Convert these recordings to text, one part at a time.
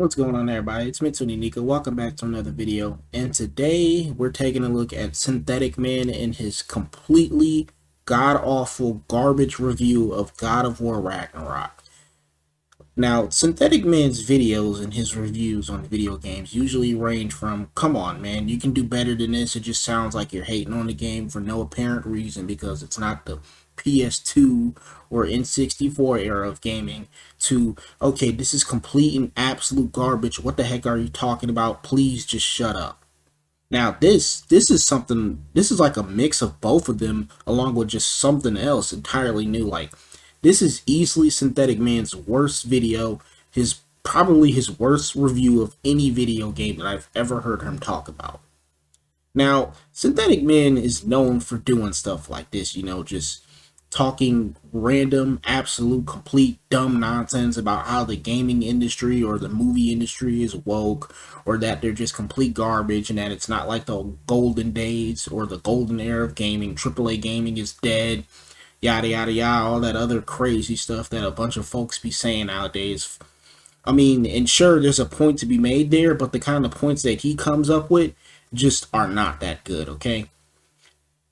What's going on, everybody? It's Mitsuni Nico. Welcome back to another video. And today we're taking a look at Synthetic Man and his completely god-awful garbage review of God of War Ragnarok. Now, Synthetic Man's videos and his reviews on video games usually range from, come on, man, you can do better than this. It just sounds like you're hating on the game for no apparent reason because it's not the PS2 or N64 era of gaming, to, okay, this is complete and absolute garbage. What the heck are you talking about? Please just shut up. Now, this is like a mix of both of them along with just something else entirely new. Like, this is easily Synthetic Man's worst video, probably his worst review of any video game that I've ever heard him talk about. Now, Synthetic Man is known for doing stuff like this, just talking random, absolute, complete dumb nonsense about how the gaming industry or the movie industry is woke, or that they're just complete garbage and that it's not like the golden days or the golden era of gaming. AAA gaming is dead. Yada yada yada, all that other crazy stuff that a bunch of folks be saying nowadays. I mean, and sure, there's a point to be made there, but the kind of points that he comes up with just are not that good, okay?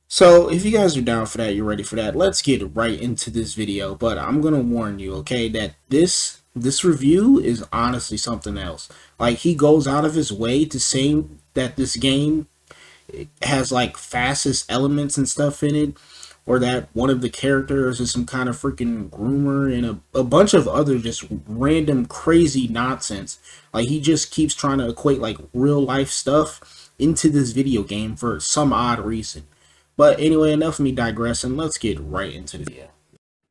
So, if you guys are down for that, you're ready for that, let's get right into this video. But I'm gonna warn you, okay, that this review is honestly something else. Like, he goes out of his way to say that this game has, like, fastest elements and stuff in it, or that one of the characters is some kind of freaking groomer, and a bunch of other just random crazy nonsense. Like, he just keeps trying to equate like real life stuff into this video game for some odd reason. But anyway, enough of me digressing. Let's get right into the video.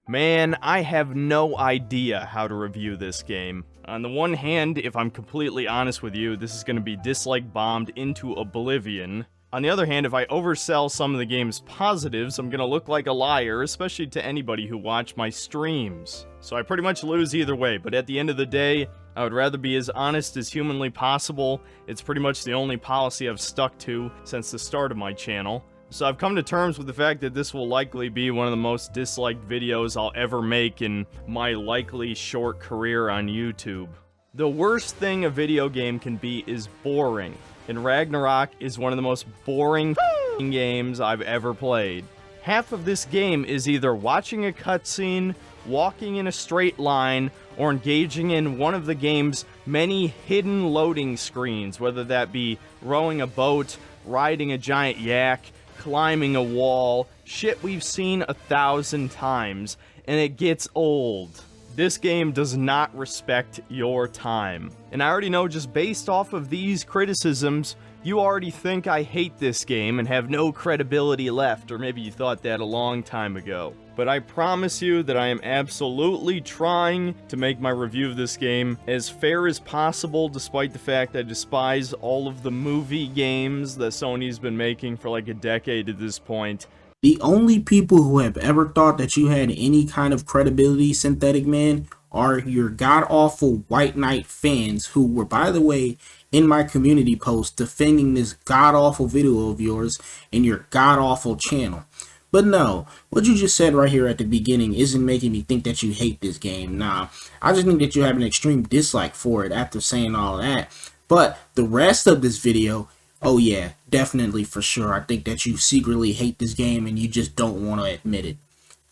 Man, I have no idea how to review this game. On the one hand, if I'm completely honest with you, this is going to be dislike bombed into oblivion. On the other hand, if I oversell some of the game's positives, I'm gonna look like a liar, especially to anybody who watched my streams. So I pretty much lose either way, but at the end of the day, I would rather be as honest as humanly possible. It's pretty much the only policy I've stuck to since the start of my channel. So I've come to terms with the fact that this will likely be one of the most disliked videos I'll ever make in my likely short career on YouTube. The worst thing a video game can be is boring. And Ragnarok is one of the most boring games I've ever played. Half of this game is either watching a cutscene, walking in a straight line, or engaging in one of the game's many hidden loading screens, whether that be rowing a boat, riding a giant yak, climbing a wall, shit we've seen 1,000 times, and it gets old. This game does not respect your time. And I already know, just based off of these criticisms, you already think I hate this game and have no credibility left, or maybe you thought that a long time ago. But I promise you that I am absolutely trying to make my review of this game as fair as possible, despite the fact I despise all of the movie games that Sony's been making for like a decade at this point. The only people who have ever thought that you had any kind of credibility, Synthetic Man, are your god-awful White Knight fans who were, by the way, in my community post defending this god-awful video of yours and your god-awful channel. But no, what you just said right here at the beginning isn't making me think that you hate this game. Nah, I just think that you have an extreme dislike for it after saying all that. But the rest of this video, oh yeah, definitely for sure. I think that you secretly hate this game and you just don't want to admit it.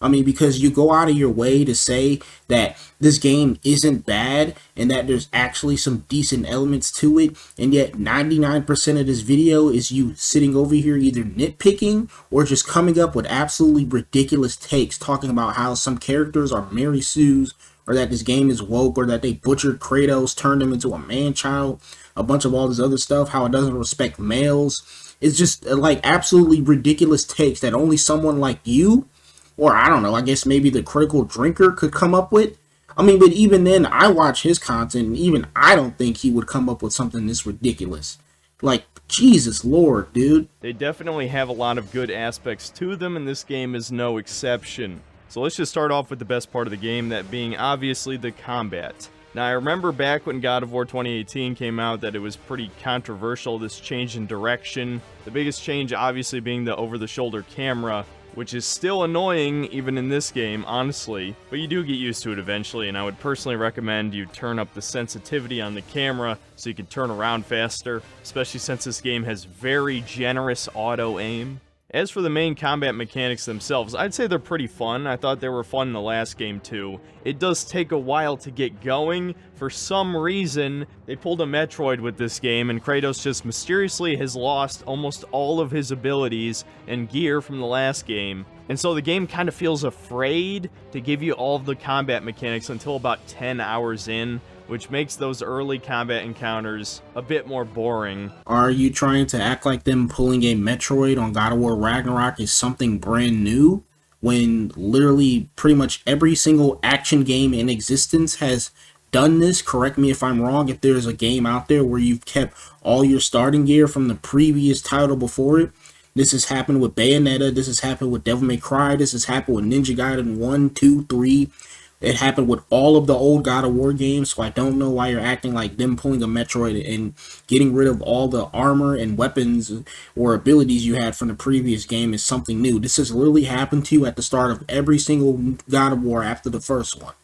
I mean, because you go out of your way to say that this game isn't bad and that there's actually some decent elements to it, and yet 99% of this video is you sitting over here either nitpicking or just coming up with absolutely ridiculous takes talking about how some characters are Mary Sue's, or that this game is woke, or that they butchered Kratos, turned him into a man-child, a bunch of all this other stuff, how it doesn't respect males. It's just like absolutely ridiculous takes that only someone like you, or I don't know, I guess maybe the Critical Drinker could come up with. I mean, but even then, I watch his content, and even I don't think he would come up with something this ridiculous. Like, Jesus Lord, dude. They definitely have a lot of good aspects to them, and this game is no exception. So let's just start off with the best part of the game, that being obviously the combat. Now, I remember back when God of War 2018 came out that it was pretty controversial, this change in direction. The biggest change obviously being the over-the-shoulder camera. which is still annoying even in this game, honestly, but you do get used to it eventually, and I would personally recommend you turn up the sensitivity on the camera so you can turn around faster, especially since this game has very generous auto-aim. As for the main combat mechanics themselves, I'd say they're pretty fun. I thought they were fun in the last game too. It does take a while to get going. For some reason, they pulled a Metroid with this game, and Kratos just mysteriously has lost almost all of his abilities and gear from the last game. And so the game kind of feels afraid to give you all of the combat mechanics until about 10 hours in, which makes those early combat encounters a bit more boring. Are you trying to act like them pulling a Metroid on God of War Ragnarok is something brand new, when literally pretty much every single action game in existence has done this? Correct me if I'm wrong, if there's a game out there where you've kept all your starting gear from the previous title before it. This has happened with Bayonetta, this has happened with Devil May Cry, this has happened with Ninja Gaiden 1, 2, 3. It happened with all of the old God of War games, so I don't know why you're acting like them pulling a Metroid and getting rid of all the armor and weapons or abilities you had from the previous game is something new. This has literally happened to you at the start of every single God of War after the first one.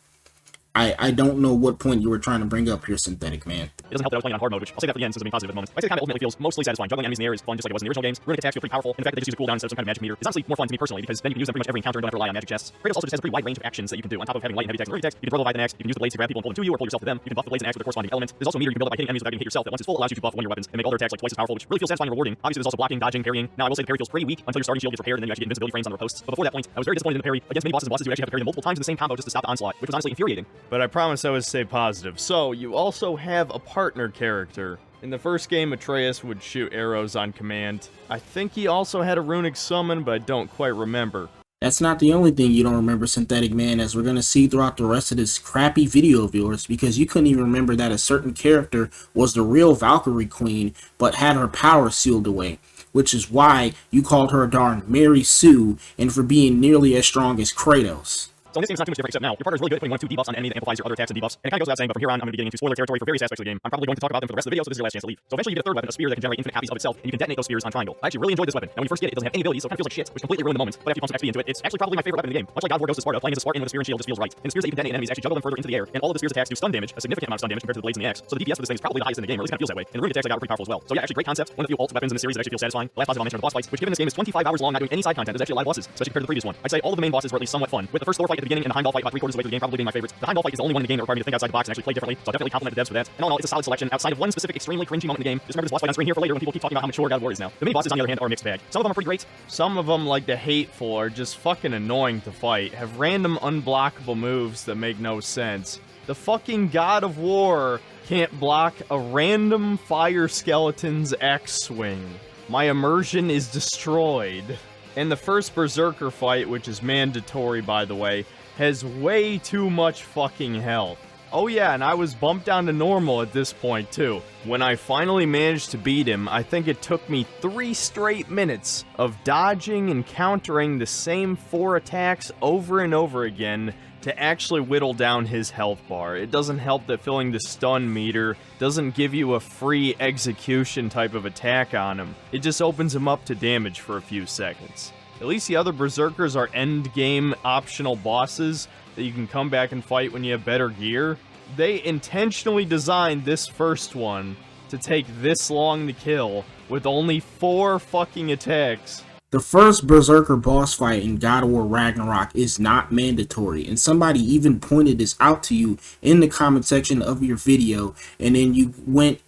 I don't know what point you were trying to bring up here, Synthetic Man. It doesn't help that I was playing on hard mode, which I'll say that for the end since I'm being positive at the moment. I say the combat ultimately feels mostly satisfying. Juggling enemies in the air is fun, just like it was in the original games. Runic attacks feel pretty powerful, and the fact that they just use a cooldown instead of some kind of magic meter is honestly more fun to me personally, because then you can use them pretty much every encounter and don't have to rely on magic chests. Kratos also just has a pretty wide range of actions that you can do. On top of having light and heavy attacks and runic attacks, you can throw Leviathan axe, you can use the blades to grab people and pull them to you, or pull yourself to them. You can buff the blades and axe with the corresponding element. There's also a meter you can build up by hitting enemies without getting hit yourself that once it's full allows you to buff one of your weapons and make all their attacks like twice as powerful, which really feels satisfying and rewarding. Obviously, there's also blocking, dodging, parrying. Now, I will say the parry feels pretty weak until your starting shield gets repaired, and then you actually get invincibility frames on the riposts. But before that point, I was very disappointed in the parry. Against many bosses you actually have to parry them multiple times in the same combo just to stop the onslaught, which was honestly infuriating. But I promise I would stay positive. So, you also have a partner character. In the first game, Atreus would shoot arrows on command. I think he also had a runic summon, but I don't quite remember. That's not the only thing you don't remember, Synthetic Man, as we're going to see throughout the rest of this crappy video of yours, because you couldn't even remember that a certain character was the real Valkyrie Queen, but had her power sealed away, which is why you called her darn Mary Sue, and for being nearly as strong as Kratos. So in this game, it's not too much different, except now, your partner is really good at putting 1 or 2 debuffs on an enemy that amplifies your other attacks and debuffs, and it kind of goes without saying, but from here on, I'm going to be getting into spoiler territory for various aspects of the game. I'm probably going to talk about them for the rest of the video, so this is your last chance to leave. So eventually you get a third weapon, a spear that can generate infinite copies of itself, and you can detonate those spears on triangle. I actually really enjoyed this weapon. Now when you first get it, it doesn't have any abilities, so it kind of feels like shit, which completely ruined the moment, but after you pump some XP into it, it's actually probably my favorite weapon in the game. Much like God of War Goes to Sparta, playing as a Spartan with a spear and shield just feels right. And the spears that you can detonate enemies actually juggle them further into the air, and all of the spear's attacks do stun damage, a significant amount of stun damage compared to the blades and the axe. So the DPS for this thing is probably the highest in the game, or at least kind of feels that way. And the runic attacks I got were pretty powerful as well. So yeah, actually great concept. One of the few ult weapons in the series that actually feels satisfying. The last positive I'll mention are the boss fights, which given this game is 25 hours long, not doing any side content, there's actually a lot of bosses, especially compared to the previous one. I'd say all of the main bosses were at least somewhat fun, with the first Thor fight at the beginning and the Heimdall fight about 3/4 of the way through the game probably being my favorites. The Heimdall fight is the only one in the game that required me to think outside the box and actually play differently, so I definitely compliment the devs for that. And all in all, it's a solid selection outside of one specific extremely cringy moment in the game. Just remember this boss fight on screen here for later when people keep talking about how mature God of War is now. The main bosses, on the other hand, are a mixed bag. Some of them are pretty great. Some of them, like the Hateful, are just fucking annoying to fight, have random unblockable moves that make no sense. The fucking God of War can't block a random fire skeleton's axe swing. My immersion is destroyed. And the first Berserker fight, which is mandatory by the way, has way too much fucking health. Oh yeah, and I was bumped down to normal at this point too. When I finally managed to beat him, I think it took me 3 straight minutes of dodging and countering the same 4 attacks over and over again to actually whittle down his health bar. It doesn't help that filling the stun meter doesn't give you a free execution type of attack on him. It just opens him up to damage for a few seconds. At least the other Berserkers are end-game optional bosses that you can come back and fight when you have better gear. They intentionally designed this first one to take this long to kill with only 4 fucking attacks. The first Berserker boss fight in God of War Ragnarok is not mandatory, and somebody even pointed this out to you in the comment section of your video, and then you went,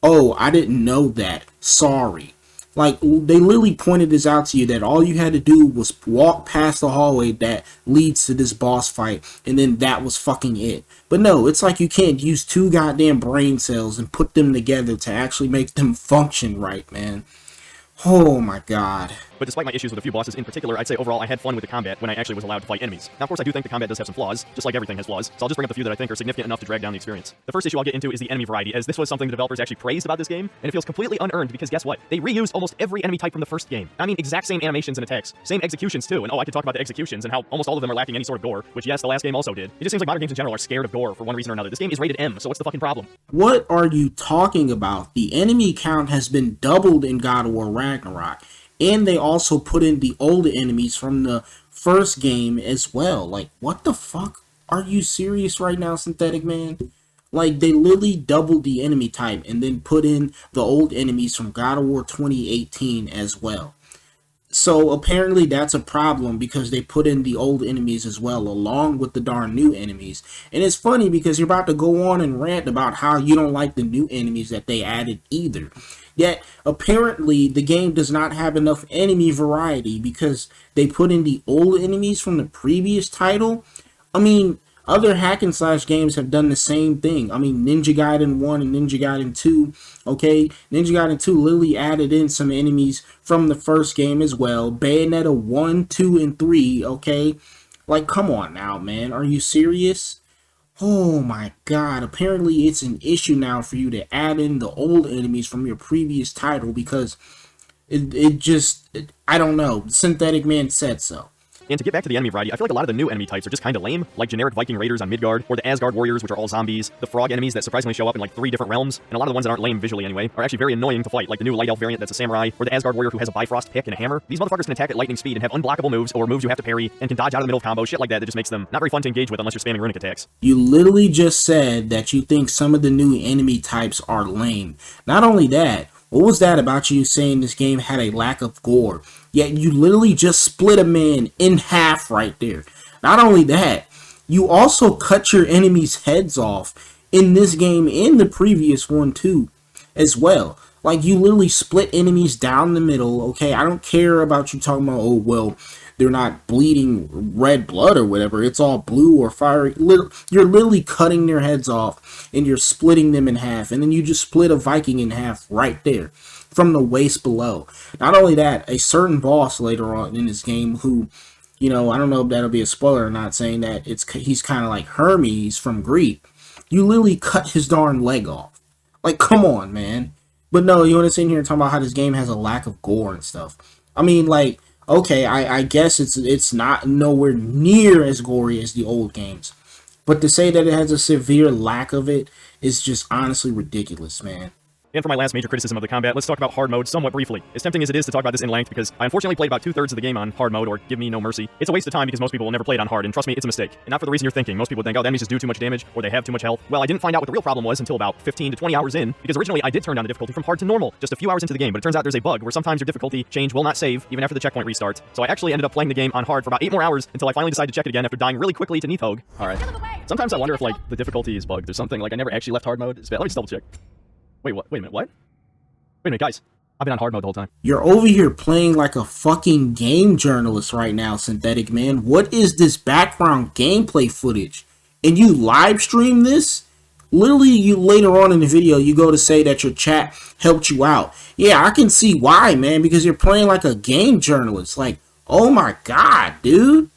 oh, I didn't know that, sorry. Like, they literally pointed this out to you, that all you had to do was walk past the hallway that leads to this boss fight, and then that was fucking it. But no, it's like you can't use 2 goddamn brain cells and put them together to actually make them function right, man. Oh my god. But despite my issues with a few bosses in particular, I'd say overall I had fun with the combat when I actually was allowed to fight enemies. Now, of course, I do think the combat does have some flaws, just like everything has flaws, so I'll just bring up the few that I think are significant enough to drag down the experience. The first issue I'll get into is the enemy variety, as this was something the developers actually praised about this game, and it feels completely unearned because guess what? They reused almost every enemy type from the first game. I mean, exact same animations and attacks, same executions too, and oh, I could talk about the executions and how almost all of them are lacking any sort of gore, which yes, the last game also did. It just seems like modern games in general are scared of gore for one reason or another. This game is rated M, so what's the fucking problem? What are you talking about? The enemy count has been doubled in God of War Ragnarok. and they also put in the old enemies from the first game as well. Like, what the fuck? Are you serious right now, Synthetic Man? Like, they literally doubled the enemy type and then put in the old enemies from God of War 2018 as well. So apparently that's a problem because they put in the old enemies as well, along with the darn new enemies. And it's funny because you're about to go on and rant about how you don't like the new enemies that they added either. Yet apparently the game does not have enough enemy variety because they put in the old enemies from the previous title. I mean, other hack and slash games have done the same thing. I mean, Ninja Gaiden 1 and Ninja Gaiden 2, okay? Ninja Gaiden 2 literally added in some enemies from the first game as well. Bayonetta 1, 2, and 3, okay? Like, come on now, man. Are you serious? Oh my god. Apparently it's an issue now for you to add in the old enemies from your previous title because I don't know. Synthetic Man said so. And to get back to the enemy variety, I feel like a lot of the new enemy types are just kind of lame, like generic Viking raiders on Midgard, or the Asgard warriors, which are all zombies, the frog enemies that surprisingly show up in like 3 different realms, and a lot of the ones that aren't lame visually anyway, are actually very annoying to fight, like the new light elf variant that's a samurai, or the Asgard warrior who has a Bifrost pick and a hammer. These motherfuckers can attack at lightning speed and have unblockable moves, or moves you have to parry, and can dodge out of the middle of combos, shit like that just makes them not very fun to engage with unless you're spamming runic attacks. You literally just said that you think some of the new enemy types are lame. Not only that, what was that about you saying this game had a lack of gore? Yet you literally just split a man in half right there. Not only that, you also cut your enemies' heads off in this game and the previous one too, as well. Like, you literally split enemies down the middle, okay? I don't care about you talking about, oh, well, they're not bleeding red blood or whatever. It's all blue or fiery. You're literally cutting their heads off and you're splitting them in half. And then you just split a Viking in half right there from the waist below. Not only that, a certain boss later on in this game who, you know, I don't know if that'll be a spoiler or not, saying that he's kind of like Hermes from Greek. You literally cut his darn leg off. Like, come on, man. But no, you want to sit here and talk about how this game has a lack of gore and stuff. I mean, like, okay, I guess it's not nowhere near as gory as the old games. But to say that it has a severe lack of it is just honestly ridiculous, man. And for my last major criticism of the combat, let's talk about hard mode somewhat briefly. As tempting as it is to talk about this in length, because I unfortunately played about 2/3 of the game on hard mode, or Give Me No Mercy, it's a waste of time because most people will never play it on hard, and trust me, it's a mistake. And not for the reason you're thinking. Most people think, oh, the enemies just do too much damage, or they have too much health. Well, I didn't find out what the real problem was until about 15 to 20 hours in, because originally I did turn down the difficulty from hard to normal, just a few hours into the game, but it turns out there's a bug where sometimes your difficulty change will not save, even after the checkpoint restarts. So I actually ended up playing the game on hard for about 8 more hours until I finally decided to check it again after dying really quickly to Nidhogg. Alright. Sometimes I wonder if, like, the difficulty is bugged or something, like I never actually left hard mode. Let me just double check. Wait, what? Wait a minute, what? Wait a minute, guys. I've been on hard mode the whole time. You're over here playing like a fucking game journalist right now, Synthetic Man. What is this background gameplay footage? And you live stream this? Literally, you later on in the video, you go to say that your chat helped you out. Yeah, I can see why, man, because you're playing like a game journalist. Like, oh my god, dude.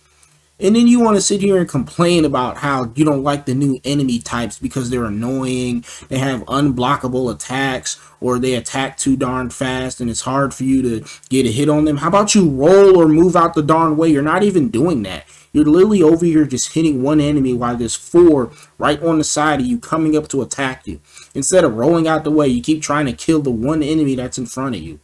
And then you want to sit here and complain about how you don't like the new enemy types because they're annoying, they have unblockable attacks, or they attack too darn fast and it's hard for you to get a hit on them. How about you roll or move out the darn way? You're not even doing that. You're literally over here just hitting one enemy while there's 4 right on the side of you coming up to attack you. Instead of rolling out the way, you keep trying to kill the one enemy that's in front of you.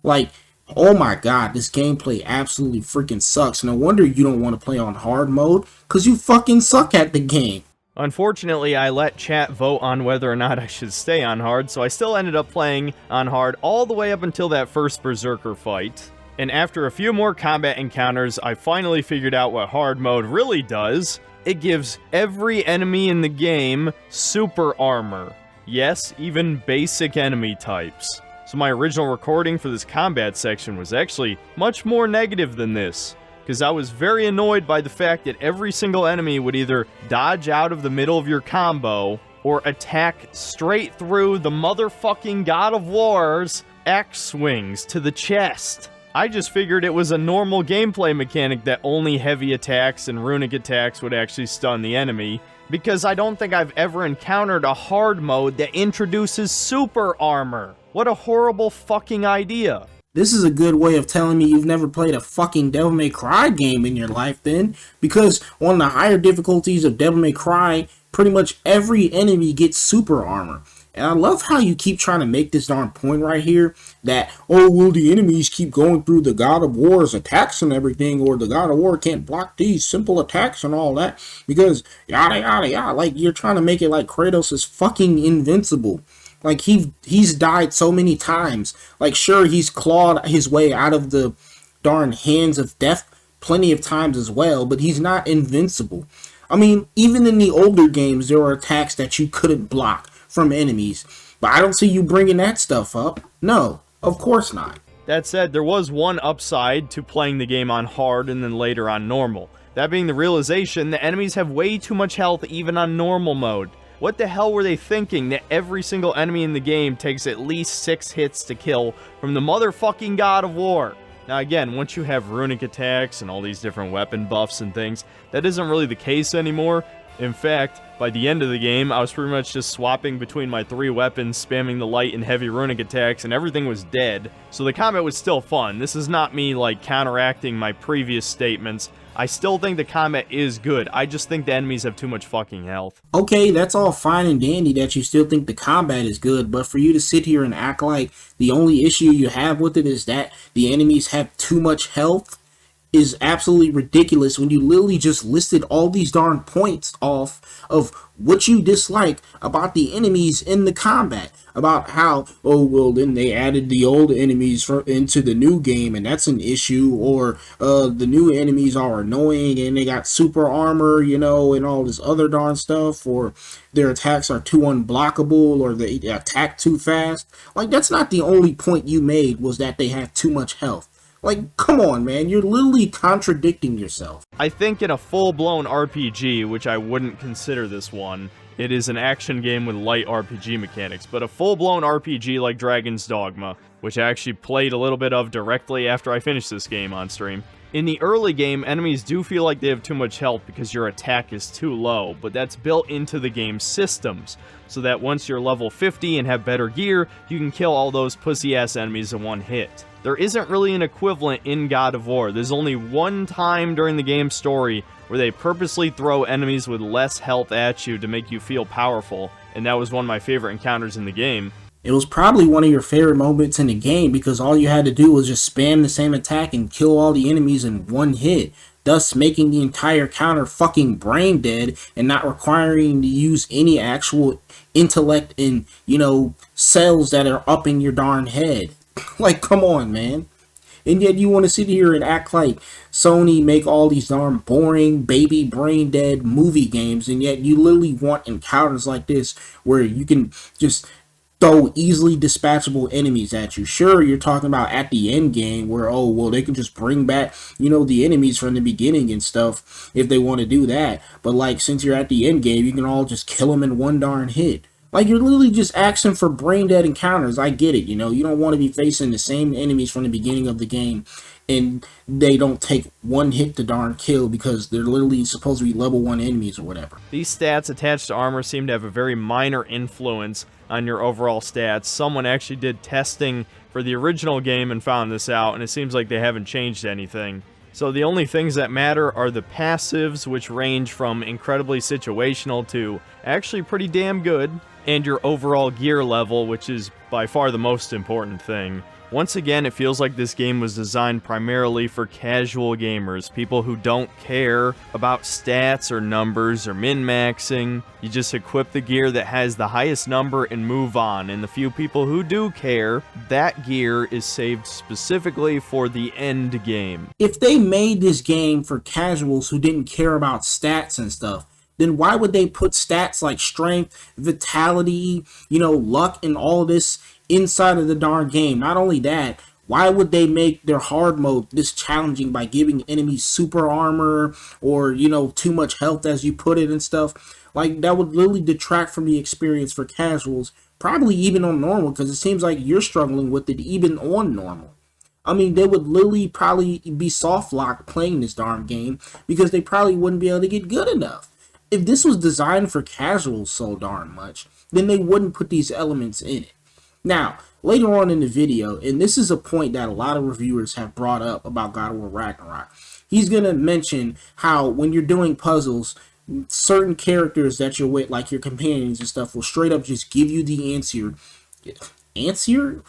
Like, oh my god, this gameplay absolutely freaking sucks. No wonder you don't want to play on hard mode, because you fucking suck at the game. Unfortunately, I let chat vote on whether or not I should stay on hard, so I still ended up playing on hard all the way up until that first Berserker fight. And after a few more combat encounters, I finally figured out what hard mode really does. It gives every enemy in the game super armor. Yes, even basic enemy types. So my original recording for this combat section was actually much more negative than this, because I was very annoyed by the fact that every single enemy would either dodge out of the middle of your combo, or attack straight through the motherfucking God of War's X-swings to the chest. I just figured it was a normal gameplay mechanic that only heavy attacks and runic attacks would actually stun the enemy, because I don't think I've ever encountered a hard mode that introduces super armor. What a horrible fucking idea. This is a good way of telling me you've never played a fucking Devil May Cry game in your life then, because on the higher difficulties of Devil May Cry, pretty much every enemy gets super armor. And I love how you keep trying to make this darn point right here that, oh, well, the enemies keep going through the God of War's attacks and everything, or the God of War can't block these simple attacks and all that because yada, yada, yada. Like, you're trying to make it like Kratos is fucking invincible. Like, he's died so many times. Like, sure, he's clawed his way out of the darn hands of death plenty of times as well, but he's not invincible. I mean, even in the older games, there were attacks that you couldn't block from enemies, but I don't see you bringing that stuff up. No, of course not. That said, there was one upside to playing the game on hard and then later on normal. That being the realization that enemies have way too much health even on normal mode. What the hell were they thinking that every single enemy in the game takes at least 6 hits to kill from the motherfucking God of War? Now again, once you have runic attacks and all these different weapon buffs and things, that isn't really the case anymore. In fact, by the end of the game, I was pretty much just swapping between my 3 weapons, spamming the light and heavy runic attacks, and everything was dead. So the combat was still fun. This is not me, like, counteracting my previous statements. I still think the combat is good. I just think the enemies have too much fucking health. Okay, that's all fine and dandy that you still think the combat is good, but for you to sit here and act like the only issue you have with it is that the enemies have too much health is absolutely ridiculous when you literally just listed all these darn points off of what you dislike about the enemies in the combat. About how, oh, well, then they added the old enemies into the new game, and that's an issue, or the new enemies are annoying, and they got super armor, you know, and all this other darn stuff, or their attacks are too unblockable, or they attack too fast. Like, that's not the only point you made, was that they have too much health. Like, come on, man, you're literally contradicting yourself. I think in a full-blown RPG, which I wouldn't consider this one, it is an action game with light RPG mechanics, but a full-blown RPG like Dragon's Dogma, which I actually played a little bit of directly after I finished this game on stream. In the early game, enemies do feel like they have too much health because your attack is too low, but that's built into the game's systems, so that once you're level 50 and have better gear, you can kill all those pussy-ass enemies in one hit. There isn't really an equivalent in God of War. There's only one time during the game's story where they purposely throw enemies with less health at you to make you feel powerful, and that was one of my favorite encounters in the game. It was probably one of your favorite moments in the game because all you had to do was just spam the same attack and kill all the enemies in one hit, thus making the entire counter fucking brain dead and not requiring to use any actual intellect and, you know, cells that are up in your darn head. Like, come on, man. And yet you want to sit here and act like Sony make all these darn boring, baby brain dead movie games, and yet you literally want encounters like this where you can just throw easily dispatchable enemies at you. Sure, you're talking about at the end game where, oh, well, they can just bring back, you know, the enemies from the beginning and stuff if they want to do that. But, like, since you're at the end game, you can all just kill them in one darn hit. Like, you're literally just asking for brain dead encounters. I get it, you know. You don't want to be facing the same enemies from the beginning of the game and they don't take one hit to darn kill because they're literally supposed to be level 1 enemies or whatever. These stats attached to armor seem to have a very minor influence on your overall stats. Someone actually did testing for the original game and found this out, and it seems like they haven't changed anything. So the only things that matter are the passives, which range from incredibly situational to actually pretty damn good, and your overall gear level, which is by far the most important thing. Once again, it feels like this game was designed primarily for casual gamers, people who don't care about stats or numbers or min-maxing. You just equip the gear that has the highest number and move on, and the few people who do care, that gear is saved specifically for the end game. If they made this game for casuals who didn't care about stats and stuff, then why would they put stats like strength, vitality, you know, luck, and all this inside of the darn game? Not only that, why would they make their hard mode this challenging by giving enemies super armor or, you know, too much health as you put it and stuff? Like, that would literally detract from the experience for casuals, probably even on normal, because it seems like you're struggling with it even on normal. I mean, they would literally probably be soft locked playing this darn game because they probably wouldn't be able to get good enough. If this was designed for casuals so darn much, then they wouldn't put these elements in it. Now, later on in the video, and this is a point that a lot of reviewers have brought up about God of War Ragnarok, he's going to mention how when you're doing puzzles, certain characters that you're with, like your companions and stuff, will straight up just give you the answer.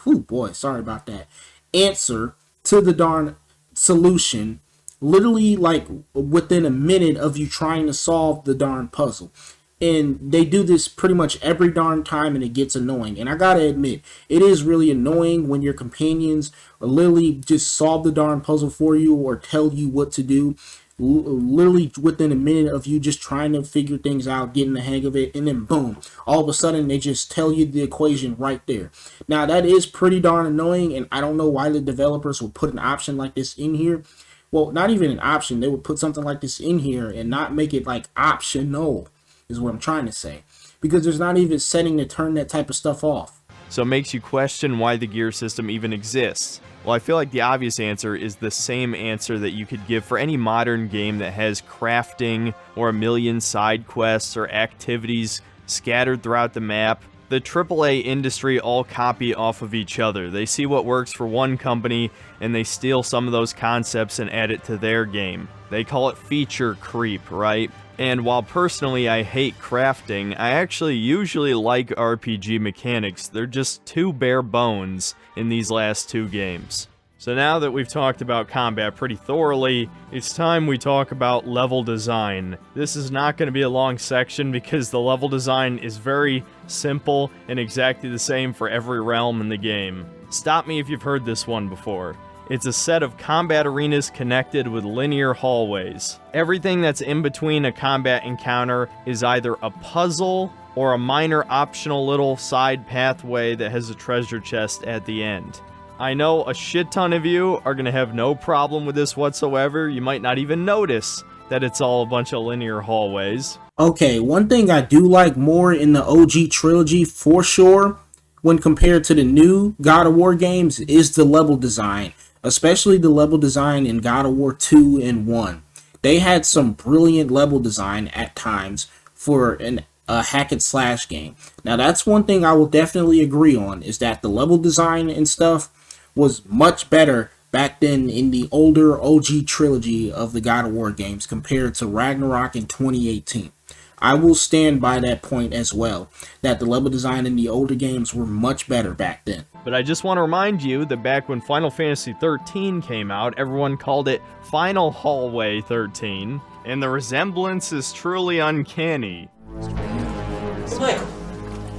Oh boy, sorry about that. Answer to the darn solution, literally like within a minute of you trying to solve the darn puzzle. And they do this pretty much every darn time, and it gets annoying. And I gotta admit, it is really annoying when your companions literally just solve the darn puzzle for you or tell you what to do, literally within a minute of you just trying to figure things out, getting the hang of it, and then boom, all of a sudden they just tell you the equation right there. Now that is pretty darn annoying, and I don't know why the developers would put an option like this in here. Well, not even an option. They would put something like this in here and not make it like optional, is what I'm trying to say. Because there's not even setting to turn that type of stuff off. So it makes you question why the gear system even exists. Well, I feel like the obvious answer is the same answer that you could give for any modern game that has crafting or a million side quests or activities scattered throughout the map. The AAA industry all copy off of each other. They see what works for one company and they steal some of those concepts and add it to their game. They call it feature creep, right? And while personally I hate crafting, I actually usually like RPG mechanics. They're just too bare bones in these last two games. So now that we've talked about combat pretty thoroughly, it's time we talk about level design. This is not going to be a long section because the level design is very simple and exactly the same for every realm in the game. Stop me if you've heard this one before. It's a set of combat arenas connected with linear hallways. Everything that's in between a combat encounter is either a puzzle or a minor optional little side pathway that has a treasure chest at the end. I know a shit ton of you are going to have no problem with this whatsoever. You might not even notice that it's all a bunch of linear hallways. Okay, one thing I do like more in the OG trilogy for sure, when compared to the new God of War games, is the level design. Especially the level design in God of War 2 and 1. They had some brilliant level design at times for a hack and slash game. Now that's one thing I will definitely agree on, is that the level design and stuff was much better back then in the older OG trilogy of the God of War games compared to Ragnarok in 2018. I will stand by that point as well, that the level design in the older games were much better back then. But I just want to remind you that back when Final Fantasy 13 came out, everyone called it Final Hallway 13, and the resemblance is truly uncanny. Hey, Michael.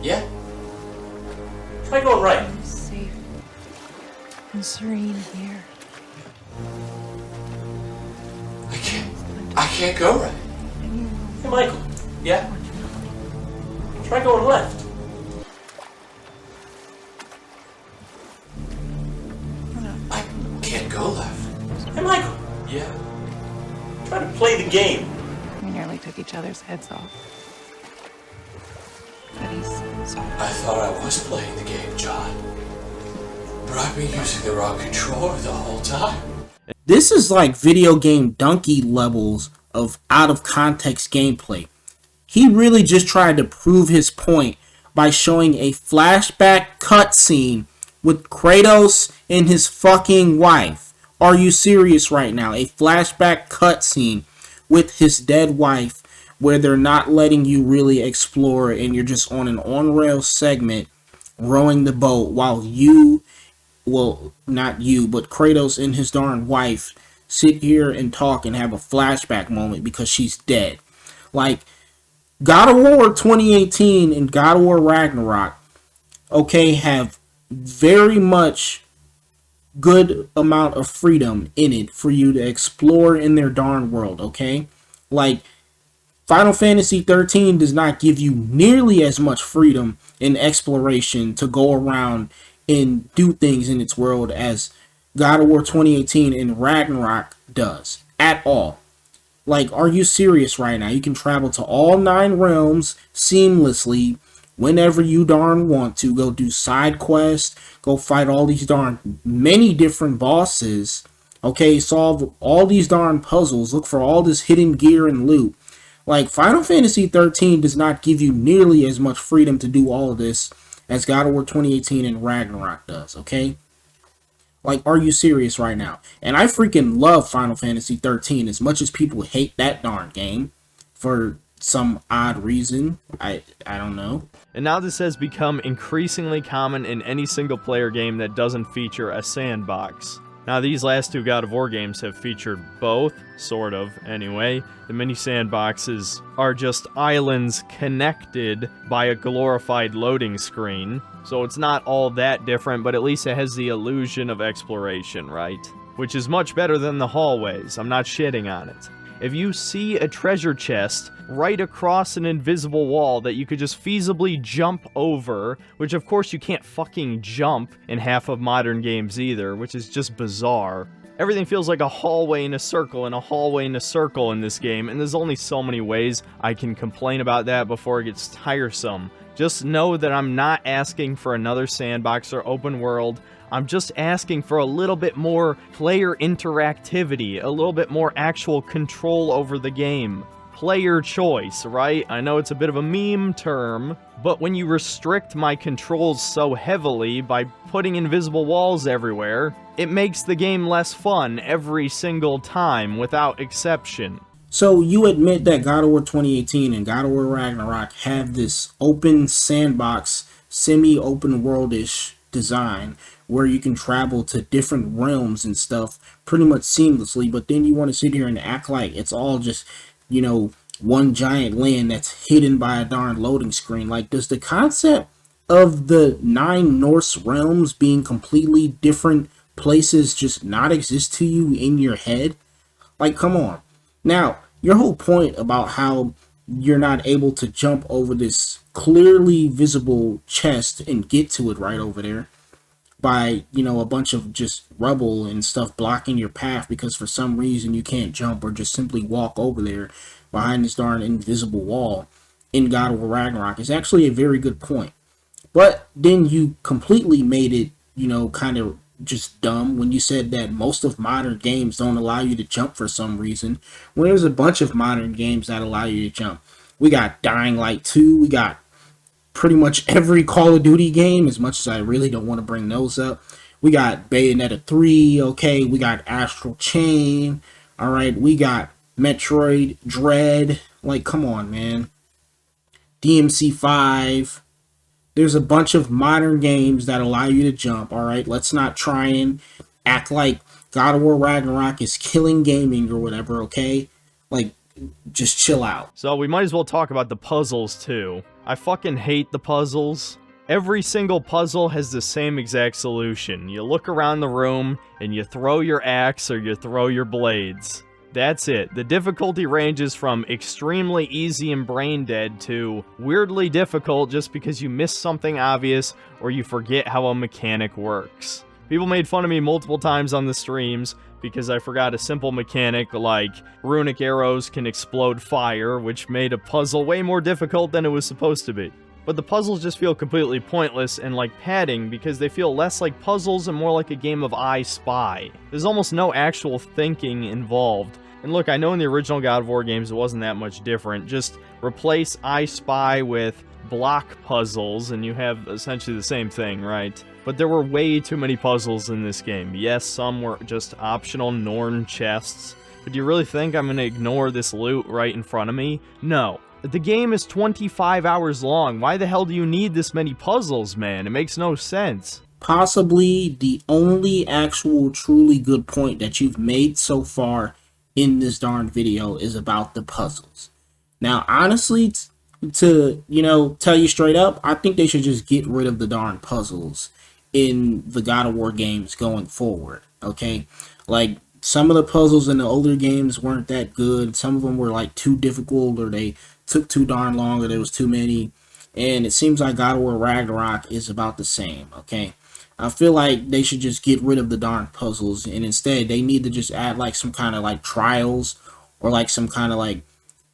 Yeah? Try going right. I'm safe and serene here. I can't go right. Hey, Michael. Yeah? Try going left. I can't go left. Hey, Michael. Yeah? Try to play the game. We nearly took each other's heads off. But he's so... I thought I was playing the game, John. But I've been using the wrong controller the whole time. This is like video game donkey levels of out of context gameplay. He really just tried to prove his point by showing a flashback cutscene with Kratos and his fucking wife. Are you serious right now? A flashback cutscene with his dead wife where they're not letting you really explore and you're just on an on-rail segment rowing the boat while you, well, not you, but Kratos and his darn wife sit here and talk and have a flashback moment because she's dead. Like, God of War 2018 and God of War Ragnarok, okay, have very much good amount of freedom in it for you to explore in their darn world, okay? Like, Final Fantasy 13 does not give you nearly as much freedom in exploration to go around and do things in its world as God of War 2018 and Ragnarok does, at all. Like, are you serious right now? You can travel to all 9 realms seamlessly whenever you darn want to. Go do side quests. Go fight all these darn many different bosses. Okay, solve all these darn puzzles. Look for all this hidden gear and loot. Like, Final Fantasy 13 does not give you nearly as much freedom to do all of this as God of War 2018 and Ragnarok does, okay? Like, are you serious right now? And I freaking love Final Fantasy 13 as much as people hate that darn game for some odd reason. I don't know. And now this has become increasingly common in any single-player game that doesn't feature a sandbox. Now, these last two God of War games have featured both, sort of, anyway. The mini sandboxes are just islands connected by a glorified loading screen, so it's not all that different, but at least it has the illusion of exploration, right? Which is much better than the hallways. I'm not shitting on it. If you see a treasure chest right across an invisible wall that you could just feasibly jump over, which of course you can't fucking jump in half of modern games either, which is just bizarre. Everything feels like a hallway in a circle and a hallway in a circle in this game, and there's only so many ways I can complain about that before it gets tiresome. Just know that I'm not asking for another sandbox or open world. I'm just asking for a little bit more player interactivity, a little bit more actual control over the game. Player choice, right? I know it's a bit of a meme term, but when you restrict my controls so heavily by putting invisible walls everywhere, it makes the game less fun every single time, without exception. So you admit that God of War 2018 and God of War Ragnarok have this open sandbox, semi-open worldish design where you can travel to different realms and stuff pretty much seamlessly, but then you want to sit here and act like it's all just, you know, one giant land that's hidden by a darn loading screen. Like, does the concept of the 9 Norse realms being completely different places just not exist to you in your head? Like, come on. Now, your whole point about how you're not able to jump over this clearly visible chest and get to it right over there by, you know, a bunch of just rubble and stuff blocking your path because for some reason you can't jump or just simply walk over there behind this darn invisible wall in God of War Ragnarok is actually a very good point. But then you completely made it, you know, kind of just dumb when you said that most of modern games don't allow you to jump for some reason, when there's a bunch of modern games that allow you to jump. We got Dying Light 2, we got pretty much every Call of Duty game, as much as I really don't want to bring those up. We got Bayonetta 3, okay, we got Astral Chain, alright, we got Metroid Dread, like, come on, man. DMC 5. There's a bunch of modern games that allow you to jump, alright? Let's not try and act like God of War Ragnarok is killing gaming or whatever, okay? Like, just chill out. So we might as well talk about the puzzles too. I fucking hate the puzzles. Every single puzzle has the same exact solution. You look around the room and you throw your axe or you throw your blades. That's it. The difficulty ranges from extremely easy and brain dead to weirdly difficult just because you miss something obvious or you forget how a mechanic works. People made fun of me multiple times on the streams because I forgot a simple mechanic like runic arrows can explode fire, which made a puzzle way more difficult than it was supposed to be. But the puzzles just feel completely pointless and like padding because they feel less like puzzles and more like a game of I Spy. There's almost no actual thinking involved. And look, I know in the original God of War games it wasn't that much different. Just replace I Spy with block puzzles and you have essentially the same thing, right? But there were way too many puzzles in this game. Yes, some were just optional Norn chests. But do you really think I'm going to ignore this loot right in front of me? No. The game is 25 hours long. Why the hell do you need this many puzzles, man? It makes no sense. Possibly the only actual truly good point that you've made so far in this darn video is about the puzzles. Now, honestly, to, you know, tell you straight up, I think they should just get rid of the darn puzzles in the God of War games going forward, okay? Like, some of the puzzles in the older games weren't that good. Some of them were, like, too difficult, or they took too darn long, or there was too many. And it seems like God of War Ragnarok is about the same, okay? I feel like they should just get rid of the darn puzzles, and instead they need to just add like some kind of like trials or like some kind of like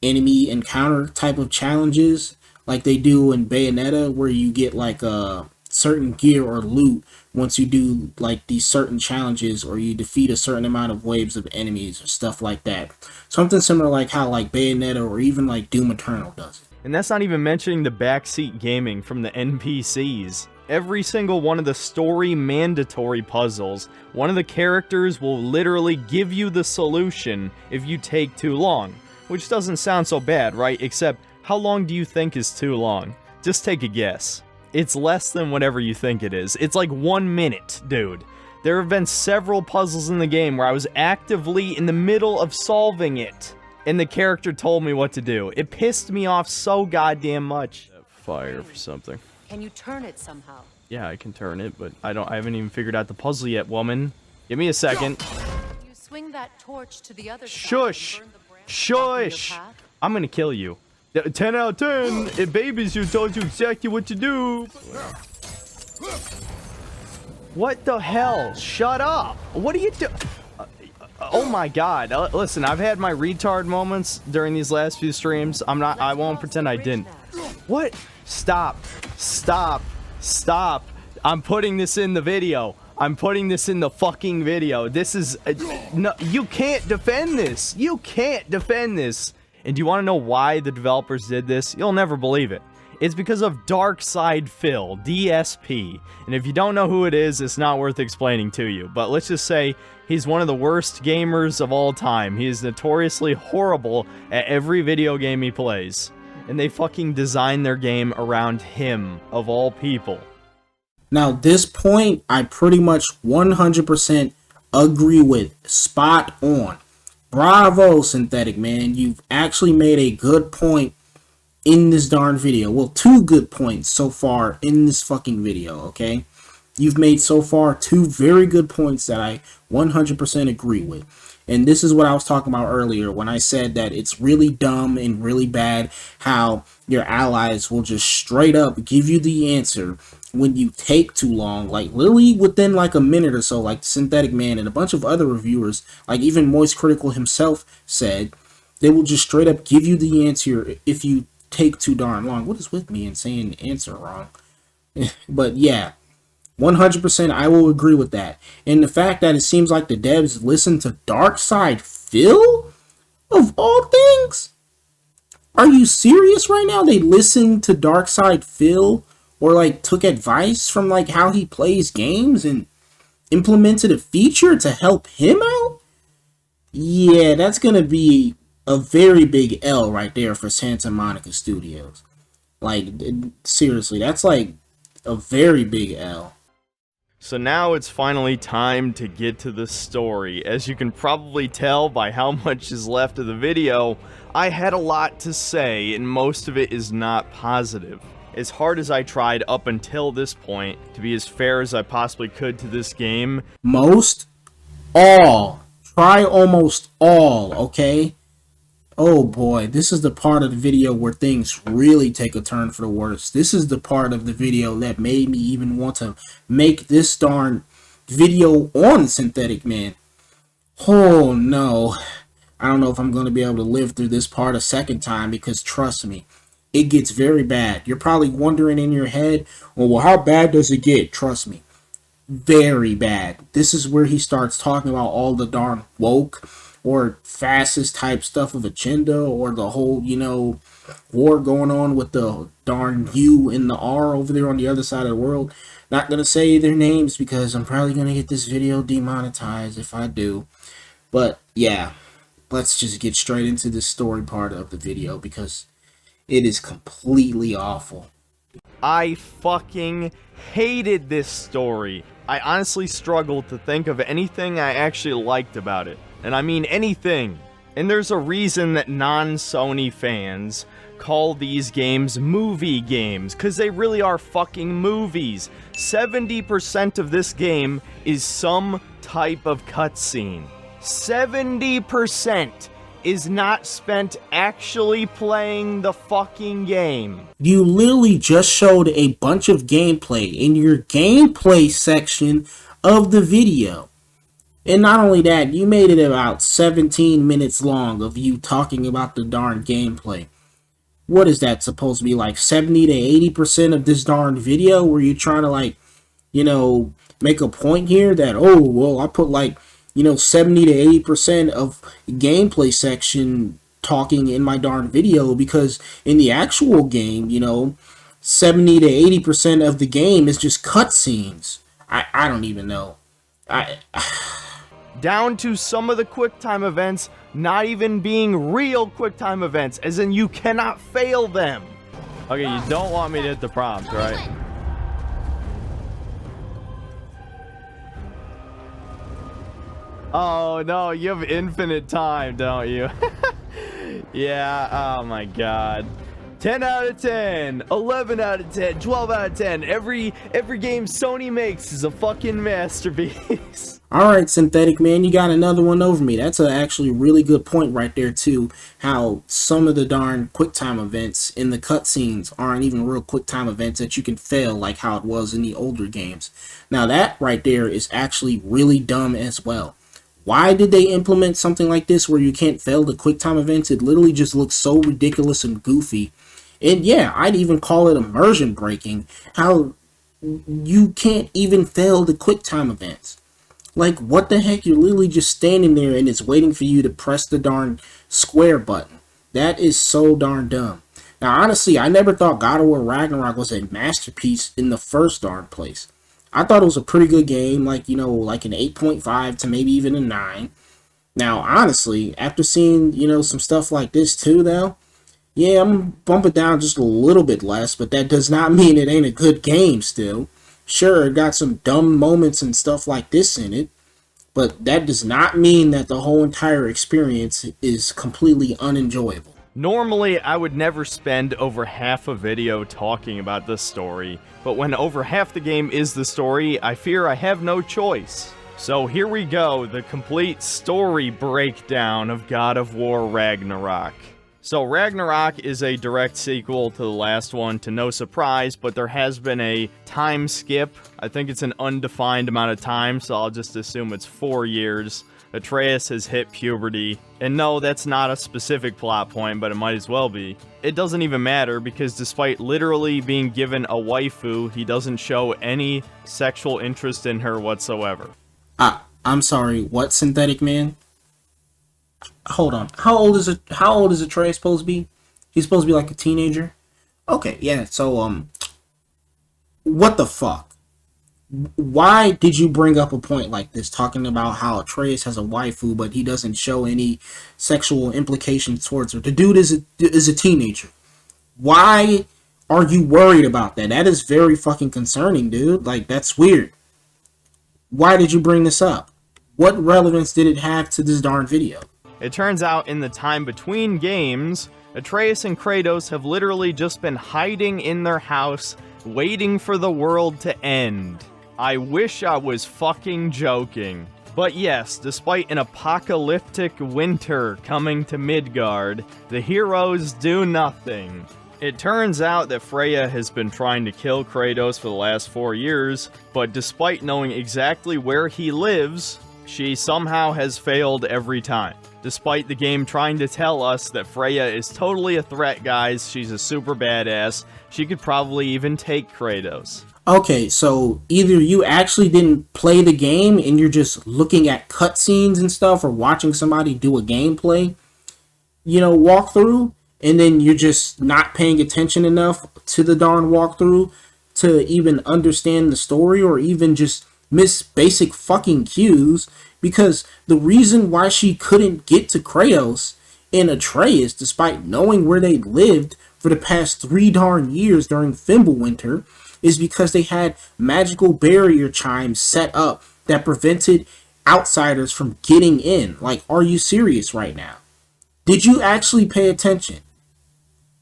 enemy encounter type of challenges like they do in Bayonetta, where you get like a certain gear or loot once you do like these certain challenges or you defeat a certain amount of waves of enemies or stuff like that. Something similar like how like Bayonetta or even like Doom Eternal does it. And that's not even mentioning the backseat gaming from the NPCs. Every single one of the story mandatory puzzles, one of the characters will literally give you the solution if you take too long. which doesn't sound so bad, right? Except, how long do you think is too long? Just take a guess. It's less than whatever you think it is. It's like 1 minute, dude. There have been several puzzles in the game where I was actively in the middle of solving it, and the character told me what to do. It pissed me off so goddamn much. Fire for something. Can you turn it somehow? Yeah, I can turn it, but I haven't even figured out the puzzle yet, woman. Give me a second. You swing that torch to the other Shush! side and burn the branch blocking your Shush! path? I'm gonna kill you. 10 out of 10! If babies who told you exactly what to do! What the hell? Shut up! What are you doing? Oh my god. Listen, I've had my retard moments during these last few streams. I won't pretend I didn't. What? Stop. Stop. Stop. I'm putting this in the video. I'm putting this in the fucking video. This is... no, you can't defend this. You can't defend this. And do you want to know why the developers did this? You'll never believe it. It's because of Dark Side Phil, DSP. And if you don't know who it is, it's not worth explaining to you. But let's just say he's one of the worst gamers of all time. He is notoriously horrible at every video game he plays. And they fucking designed their game around him, of all people. Now, this point, I pretty much 100% agree with. Spot on. Bravo, Synthetic Man. You've actually made a good point in this darn video. Well, 2 good points so far in this fucking video, okay? You've made so far 2 very good points that I 100% agree with. And this is what I was talking about earlier when I said that it's really dumb and really bad how your allies will just straight up give you the answer when you take too long, like literally within like a minute or so, like Synthetic Man and a bunch of other reviewers, like even Moist Critical himself said, they will just straight up give you the answer if you take too darn long. What is with me and saying the answer wrong? But yeah, 100% I will agree with that. And the fact that it seems like the devs listen to Dark Side Phil, of all things? Are you serious right now? They listen to Dark Side Phil, or like took advice from like how he plays games and implemented a feature to help him out? Yeah, that's gonna be a very big L right there for Santa Monica Studios. Like, seriously, that's like a very big L. So now it's finally time to get to the story. As you can probably tell by how much is left of the video, I had a lot to say, and most of it is not positive. As hard as I tried up until this point to be as fair as I possibly could to this game. Most? All. Try almost all, okay? Oh boy, this is the part of the video where things really take a turn for the worse. This is the part of the video that made me even want to make this darn video on Synthetic Man. Oh no. I don't know if I'm going to be able to live through this part a second time, because trust me, it gets very bad. You're probably wondering in your head, well, how bad does it get? Trust me, very bad. This is where he starts talking about all the darn woke or fascist type stuff of agenda, or the whole, you know, war going on with the darn U and the R over there on the other side of the world. Not going to say their names because I'm probably going to get this video demonetized if I do. But yeah, let's just get straight into the story part of the video because it is completely awful. I fucking hated this story. I honestly struggled to think of anything I actually liked about it. And I mean anything. And there's a reason that non-Sony fans call these games movie games, because they really are fucking movies. 70% of this game is some type of cutscene. 70% is not spent actually playing the fucking game. You literally just showed a bunch of gameplay in your gameplay section of the video. And not only that, you made it about 17 minutes long of you talking about the darn gameplay. What is that supposed to be, like 70 to 80% of this darn video where you're trying to, like, you know, make a point here that, oh, well, I put like, you know, 70 to 80% of gameplay section talking in my darn video, because in the actual game, you know, 70 to 80% of the game is just cutscenes. I don't even know. down to some of the QuickTime events not even being real QuickTime events, as in you cannot fail them. Okay, you don't want me to hit the prompt, right? Oh no, you have infinite time, don't you? Yeah, oh my god. 10 out of 10, 11 out of 10, 12 out of 10. Every game Sony makes is a fucking masterpiece. Alright, Synthetic Man, you got another one over me. That's a actually really good point right there, too. How some of the darn QuickTime events in the cutscenes aren't even real QuickTime events that you can fail, like how it was in the older games. Now, that right there is actually really dumb as well. Why did they implement something like this where you can't fail the QuickTime events? It literally just looks so ridiculous and goofy. And yeah, I'd even call it immersion breaking. How you can't even fail the QuickTime events. Like, what the heck? You're literally just standing there and it's waiting for you to press the darn square button. That is so darn dumb. Now, honestly, I never thought God of War Ragnarok was a masterpiece in the first darn place. I thought it was a pretty good game, like, you know, like an 8.5 to maybe even a 9. Now, honestly, after seeing, you know, some stuff like this too, though, yeah, I'm bumping down just a little bit less, but that does not mean it ain't a good game still. Sure, it got some dumb moments and stuff like this in it, but that does not mean that the whole entire experience is completely unenjoyable. Normally, I would never spend over half a video talking about the story, but when over half the game is the story, I fear I have no choice. So here we go, the complete story breakdown of God of War Ragnarok. So Ragnarok is a direct sequel to the last one, to no surprise, but there has been a time skip. I think it's an undefined amount of time, so I'll just assume it's 4 years. Atreus has hit puberty, and no, that's not a specific plot point, but it might as well be. It doesn't even matter, because despite literally being given a waifu, he doesn't show any sexual interest in her whatsoever. I'm sorry, what, Synthetic Man? Hold on. How old is Atreus supposed to be? He's supposed to be like a teenager? Okay, yeah, so, what the fuck? Why did you bring up a point like this, talking about how Atreus has a waifu, but he doesn't show any sexual implications towards her? The dude is a teenager. Why are you worried about that? That is very fucking concerning, dude. Like, that's weird. Why did you bring this up? What relevance did it have to this darn video? It turns out in the time between games, Atreus and Kratos have literally just been hiding in their house, waiting for the world to end. I wish I was fucking joking. But yes, despite an apocalyptic winter coming to Midgard, the heroes do nothing. It turns out that Freya has been trying to kill Kratos for the last 4 years, but despite knowing exactly where he lives, she somehow has failed every time. Despite the game trying to tell us that Freya is totally a threat, guys, she's a super badass, she could probably even take Kratos. Okay, so either you actually didn't play the game and you're just looking at cutscenes and stuff, or watching somebody do a gameplay, you know, walkthrough, and then you're just not paying attention enough to the darn walkthrough to even understand the story, or even just miss basic fucking cues. Because the reason why she couldn't get to Kratos and Atreus, despite knowing where they lived for the past 3 darn years during Fimbulwinter, is because they had magical barrier chimes set up that prevented outsiders from getting in. Like, are you serious right now? Did you actually pay attention?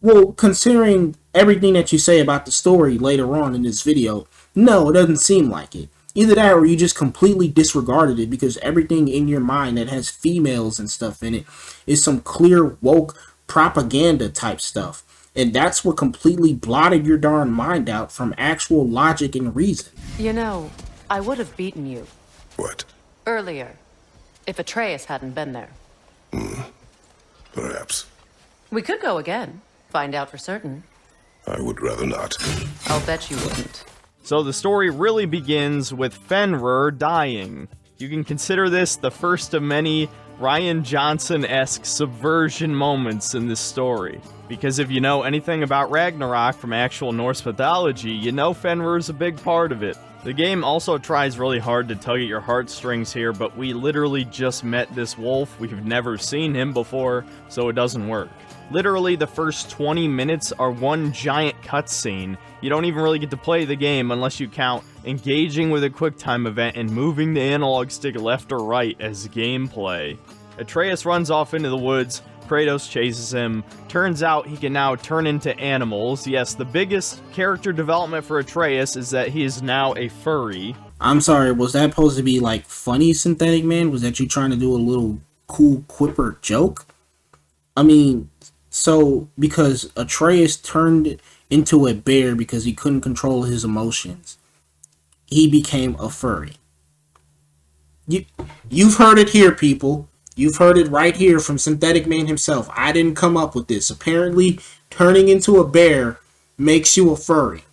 Well, considering everything that you say about the story later on in this video, no, it doesn't seem like it. Either that, or you just completely disregarded it because everything in your mind that has females and stuff in it is some clear woke propaganda type stuff. And that's what completely blotted your darn mind out from actual logic and reason. You know, I would have beaten you. What? Earlier, if Atreus hadn't been there. Perhaps. We could go again, find out for certain. I would rather not. I'll bet you wouldn't. So the story really begins with Fenrir dying. You can consider this the first of many Ryan Johnson-esque subversion moments in this story. Because if you know anything about Ragnarok from actual Norse mythology, you know Fenrir's a big part of it. The game also tries really hard to tug at your heartstrings here, but we literally just met this wolf. We've never seen him before, so it doesn't work. Literally, the first 20 minutes are one giant cutscene. You don't even really get to play the game unless you count engaging with a QuickTime event and moving the analog stick left or right as gameplay. Atreus runs off into the woods, Kratos chases him. Turns out he can now turn into animals. Yes, the biggest character development for Atreus is that he is now a furry. I'm sorry, was that supposed to be like funny, Synthetic Man? Was that you trying to do a little cool quipper joke? I mean, so because Atreus turned into a bear because he couldn't control his emotions, he became a furry. You've heard it here, people. You've heard it right here from Synthetic Man himself. I didn't come up with this. Apparently, turning into a bear makes you a furry.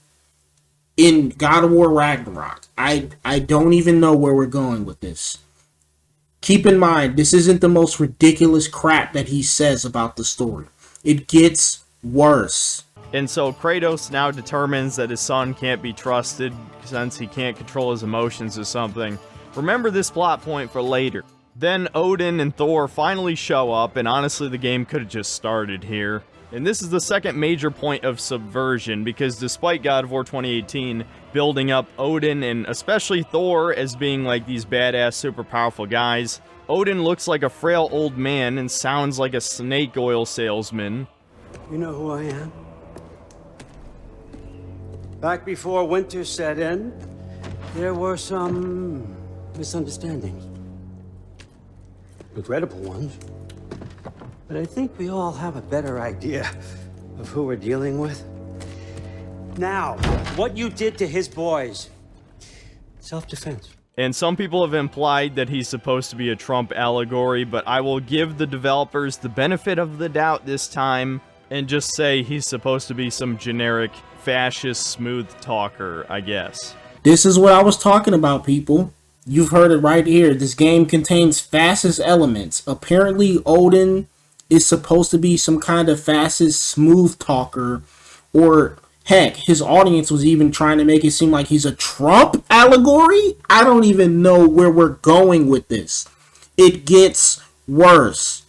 In God of War Ragnarok. I don't even know where we're going with this. Keep in mind, this isn't the most ridiculous crap that he says about the story. It gets worse. And so Kratos now determines that his son can't be trusted since he can't control his emotions or something. Remember this plot point for later. Then Odin and Thor finally show up, and honestly the game could have just started here. And this is the second major point of subversion, because despite God of War 2018 building up Odin and especially Thor as being like these badass super powerful guys, Odin looks like a frail old man and sounds like a snake oil salesman. You know who I am? Back before winter set in, there were some misunderstandings. Regrettable ones. But I think we all have a better idea of who we're dealing with. Now, what you did to his boys. Self-defense. And some people have implied that he's supposed to be a Trump allegory, but I will give the developers the benefit of the doubt this time and just say he's supposed to be some generic fascist smooth talker, I guess. This is what I was talking about, people. You've heard it right here. This game contains fascist elements. Apparently, Odin is supposed to be some kind of fascist smooth talker, or heck, his audience was even trying to make it seem like he's a Trump allegory. I don't even know where we're going with this. It gets worse.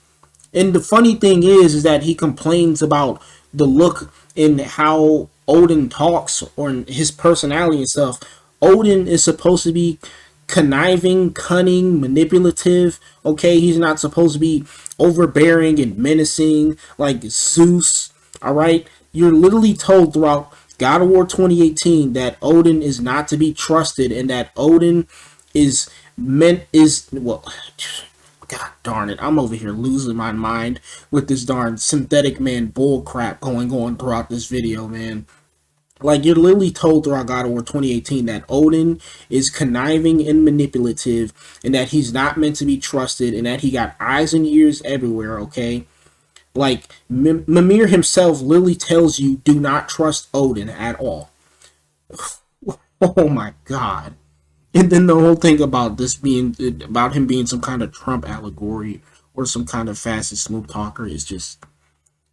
And the funny thing is that he complains about the look and how Odin talks or his personality and stuff. Odin is supposed to be conniving, cunning, manipulative. Okay, he's not supposed to be overbearing and menacing like Zeus. Alright, you're literally told throughout God of War 2018 that Odin is not to be trusted, and that Odin is well, god darn it, I'm over here losing my mind with this darn Synthetic Man bull crap going on throughout this video, man. Like, you're literally told throughout God of War 2018 that Odin is conniving and manipulative, and that he's not meant to be trusted, and that he got eyes and ears everywhere, okay? Like, Mimir himself literally tells you, do not trust Odin at all. Oh my god. And then the whole thing about this being, about him being some kind of Trump allegory, or some kind of fascist smooth talker is just...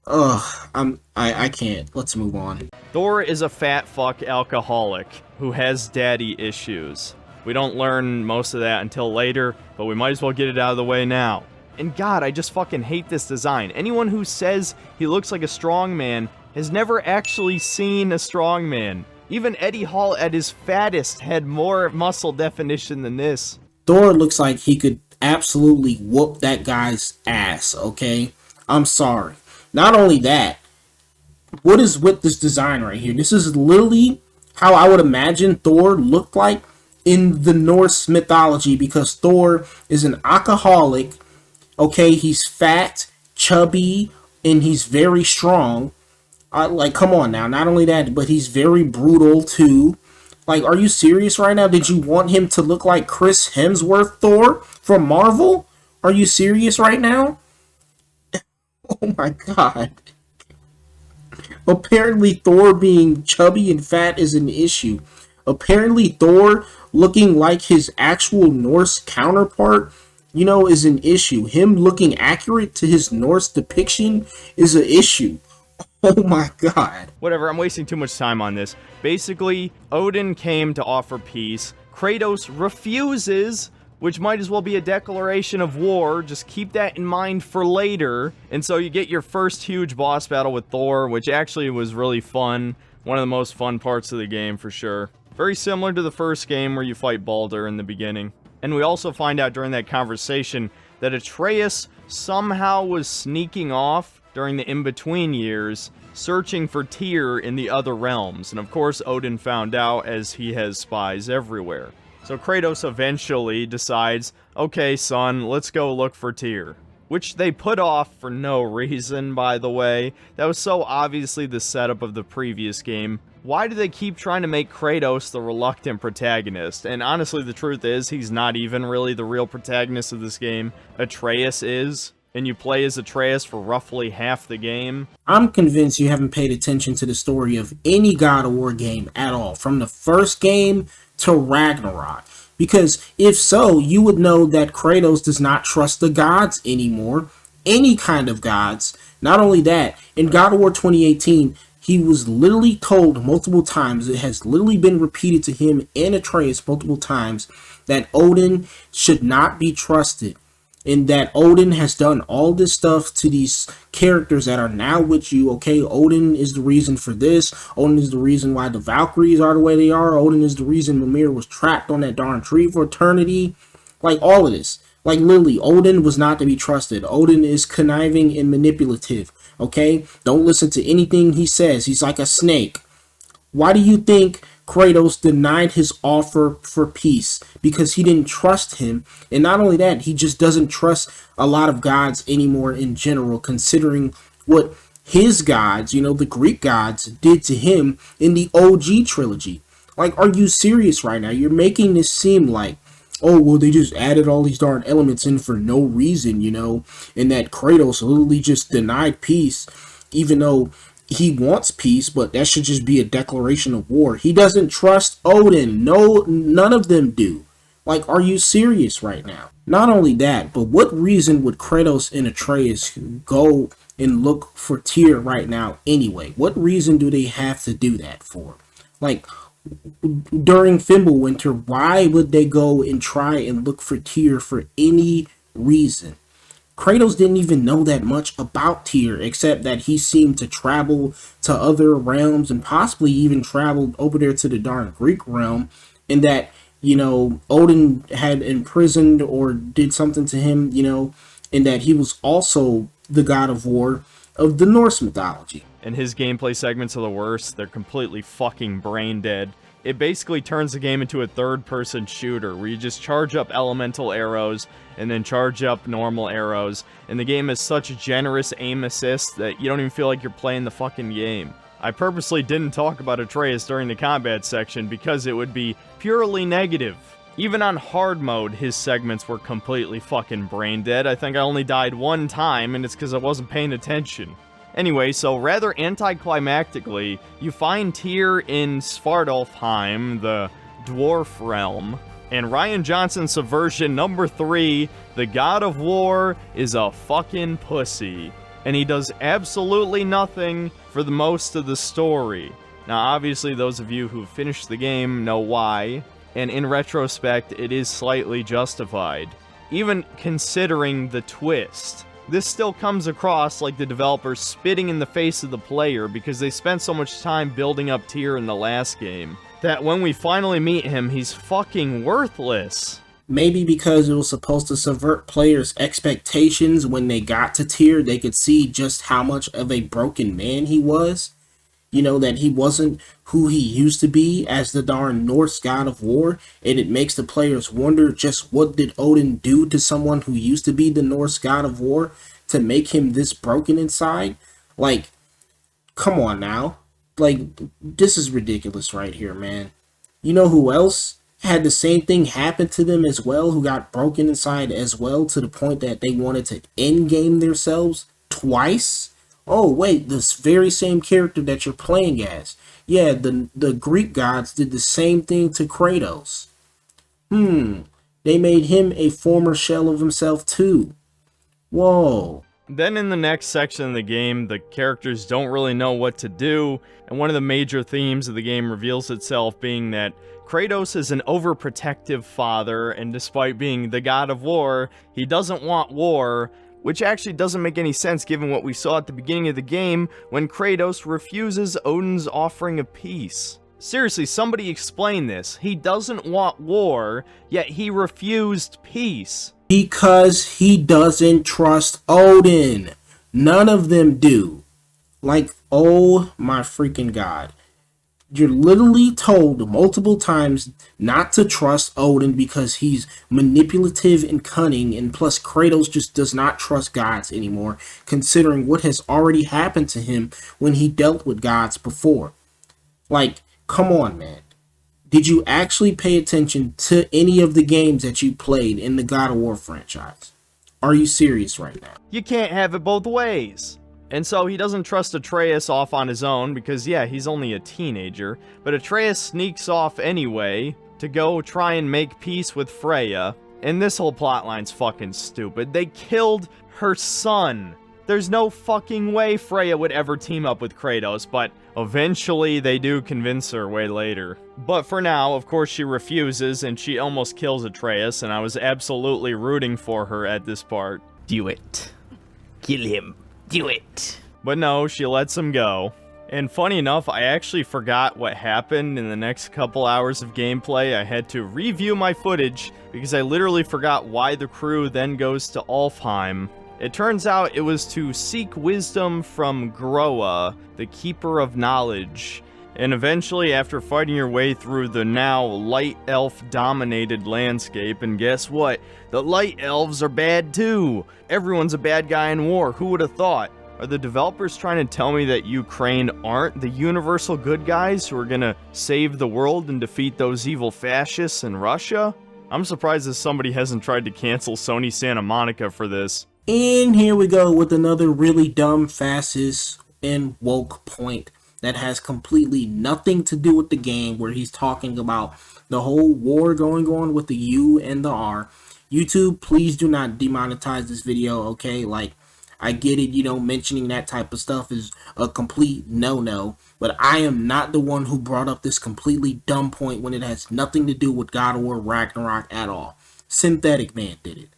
I can't. Let's move on. Thor is a fat fuck alcoholic who has daddy issues. We don't learn most of that until later, but we might as well get it out of the way now. And god, I just fucking hate this design. Anyone who says he looks like a strongman has never actually seen a strongman. Even Eddie Hall at his fattest had more muscle definition than this. Thor looks like he could absolutely whoop that guy's ass, okay? I'm sorry. Not only that, what is with this design right here? This is literally how I would imagine Thor looked like in the Norse mythology, because Thor is an alcoholic, okay? He's fat, chubby, and he's very strong. Like, come on now. Not only that, but he's very brutal too. Like, are you serious right now? Did you want him to look like Chris Hemsworth Thor from Marvel? Are you serious right now? Oh my god. Apparently Thor being chubby and fat is an issue. Apparently Thor looking like his actual Norse counterpart, you know, is an issue. Him looking accurate to his Norse depiction is an issue. Oh my god. Whatever, I'm wasting too much time on this. Basically, Odin came to offer peace. Kratos refuses, which might as well be a declaration of war. Just keep that in mind for later. And so you get your first huge boss battle with Thor, which actually was really fun. One of the most fun parts of the game, for sure. Very similar to the first game where you fight Baldur in the beginning. And we also find out during that conversation that Atreus somehow was sneaking off during the in-between years, searching for Tyr in the other realms. And of course, Odin found out, as he has spies everywhere. So Kratos eventually decides, okay, son, let's go look for Tyr. Which they put off for no reason, by the way. That was so obviously the setup of the previous game. Why do they keep trying to make Kratos the reluctant protagonist? And honestly, the truth is, he's not even really the real protagonist of this game. Atreus is. And you play as Atreus for roughly half the game. I'm convinced you haven't paid attention to the story of any God of War game at all, from the first game to Ragnarok. Because if so, you would know that Kratos does not trust the gods anymore. Any kind of gods. Not only that, in God of War 2018, he was literally told multiple times, it has literally been repeated to him and Atreus multiple times, that Odin should not be trusted. And that Odin has done all this stuff to these characters that are now with you. Okay, Odin is the reason for this. Odin is the reason why the Valkyries are the way they are. Odin is the reason Mimir was trapped on that darn tree for eternity. Like, all of this. Like, literally, Odin was not to be trusted. Odin is conniving and manipulative. Okay, don't listen to anything he says. He's like a snake. Why do you think Kratos denied his offer for peace? Because he didn't trust him. And not only that, he just doesn't trust a lot of gods anymore in general, considering what his gods, you know, the Greek gods, did to him in the OG trilogy. Like, are you serious right now? You're making this seem like, oh, well, they just added all these darn elements in for no reason, you know, and that Kratos literally just denied peace, even though he wants peace, but that should just be a declaration of war. He doesn't trust Odin. No, none of them do. Like, are you serious right now? Not only that, but what reason would Kratos and Atreus go and look for Tyr right now anyway? What reason do they have to do that for? Like, during Fimbulwinter, why would they go and try and look for Tyr for any reason? Kratos didn't even know that much about Tyr, except that he seemed to travel to other realms and possibly even traveled over there to the darn Greek realm, and that, you know, Odin had imprisoned or did something to him, you know, and that he was also the god of war of the Norse mythology. And his gameplay segments are the worst. They're completely fucking brain dead. It basically turns the game into a third-person shooter where you just charge up elemental arrows and then charge up normal arrows, and the game has such generous aim assist that you don't even feel like you're playing the fucking game. I purposely didn't talk about Atreus during the combat section because it would be purely negative. Even on hard mode, his segments were completely fucking brain dead. I think I only died one time, and it's because I wasn't paying attention. Anyway, so rather anticlimactically, you find Tyr in Svartalfheim, the dwarf realm, and Ryan Johnson's subversion number 3, the God of War, is a fucking pussy. And he does absolutely nothing for the most of the story. Now, obviously, those of you who've finished the game know why, and in retrospect, it is slightly justified. Even considering the twist. This still comes across like the developers spitting in the face of the player because they spent so much time building up Tyr in the last game, that when we finally meet him, he's fucking worthless. Maybe because it was supposed to subvert players' expectations. When they got to Tyr, they could see just how much of a broken man he was. You know, that he wasn't who he used to be as the darn Norse god of war. And it makes the players wonder, just what did Odin do to someone who used to be the Norse god of war to make him this broken inside? Like, come on now. Like, this is ridiculous right here, man. You know who else had the same thing happen to them as well, who got broken inside as well, to the point that they wanted to endgame themselves twice? Oh, wait, this very same character that you're playing as. Yeah, the Greek gods did the same thing to Kratos. They made him a former shell of himself too. Whoa. Then in the next section of the game, the characters don't really know what to do, and one of the major themes of the game reveals itself being that Kratos is an overprotective father, and despite being the god of war, he doesn't want war, which actually doesn't make any sense given what we saw at the beginning of the game when Kratos refuses Odin's offering of peace. Seriously, somebody explain this. He doesn't want war, yet he refused peace. Because he doesn't trust Odin. None of them do. Like, oh my freaking god. You're literally told multiple times not to trust Odin because he's manipulative and cunning, and plus Kratos just does not trust gods anymore, considering what has already happened to him when he dealt with gods before. Like, come on, man. Did you actually pay attention to any of the games that you played in the God of War franchise? Are you serious right now? You can't have it both ways. And so he doesn't trust Atreus off on his own because, yeah, he's only a teenager. But Atreus sneaks off anyway to go try and make peace with Freya. And this whole plotline's fucking stupid. They killed her son. There's no fucking way Freya would ever team up with Kratos, but eventually they do convince her way later. But for now, of course, she refuses and she almost kills Atreus, and I was absolutely rooting for her at this part. Do it. Kill him. Do it. But no, she lets him go. And funny enough, I actually forgot what happened in the next couple hours of gameplay. I had to review my footage because I literally forgot why the crew then goes to Alfheim. It turns out it was to seek wisdom from Groa, the Keeper of Knowledge. And eventually, after fighting your way through the now Light Elf-dominated landscape, and guess what? The Light Elves are bad too! Everyone's a bad guy in war, who would have thought? Are the developers trying to tell me that Ukraine aren't the universal good guys who are gonna save the world and defeat those evil fascists in Russia? I'm surprised that somebody hasn't tried to cancel Sony Santa Monica for this. And here we go with another really dumb, fascist, and woke point that has completely nothing to do with the game, where he's talking about the whole war going on with the U and the R. YouTube, please do not demonetize this video, okay? Like, I get it, you know, mentioning that type of stuff is a complete no-no, but I am not the one who brought up this completely dumb point when it has nothing to do with God of War Ragnarok at all. Synthetic Man did it.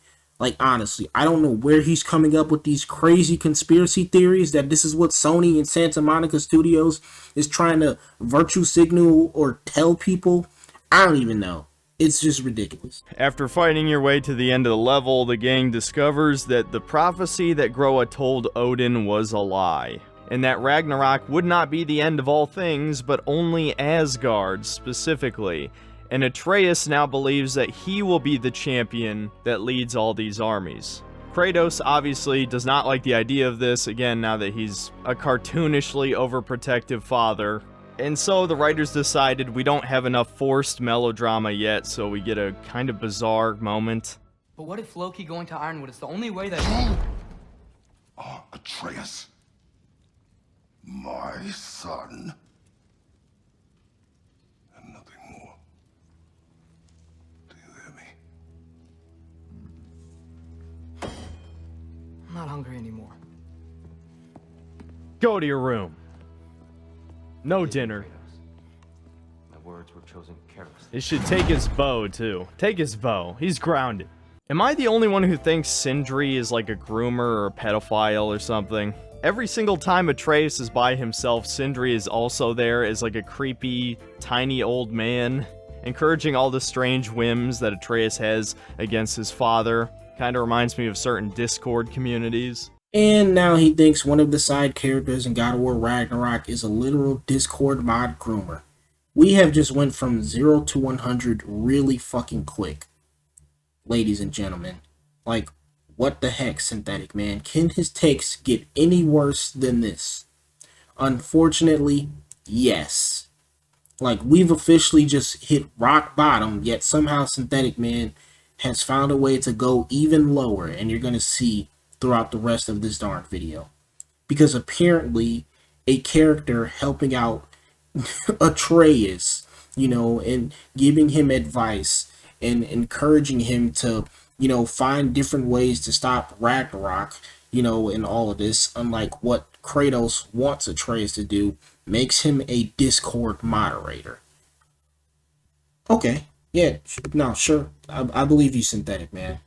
Like, honestly, I don't know where he's coming up with these crazy conspiracy theories that this is what Sony and Santa Monica Studios is trying to virtue signal or tell people. I don't even know. It's just ridiculous. After fighting your way to the end of the level, the gang discovers that the prophecy that Groa told Odin was a lie, and that Ragnarok would not be the end of all things, but only Asgard specifically. And Atreus now believes that he will be the champion that leads all these armies. Kratos obviously does not like the idea of this, again, now that he's a cartoonishly overprotective father. And so the writers decided we don't have enough forced melodrama yet, so we get a kind of bizarre moment. But what if Loki going to Ironwood is the only way that... Atreus. My son. And nothing more. Do you hear me? I'm not hungry anymore. Go to your room. No dinner. My words were chosen carelessly. They should take his bow, too. Take his bow. He's grounded. Am I the only one who thinks Sindri is like a groomer or a pedophile or something? Every single time Atreus is by himself, Sindri is also there as like a creepy, tiny old man, encouraging all the strange whims that Atreus has against his father. Kinda reminds me of certain Discord communities. And now he thinks one of the side characters in God of War Ragnarok is a literal Discord mod groomer. We have just went from 0 to 100 really fucking quick. Ladies and gentlemen, like, what the heck, Synthetic Man? Can his takes get any worse than this? Unfortunately, yes. Like, we've officially just hit rock bottom, yet somehow Synthetic Man has found a way to go even lower, and you're gonna see throughout the rest of this darn video. Because apparently a character helping out Atreus, you know, and giving him advice and encouraging him to, you know, find different ways to stop Ragnarok, in all of this, unlike what Kratos wants Atreus to do, makes him a Discord moderator. Okay, yeah, no, sure. I believe you, Synthetic Man.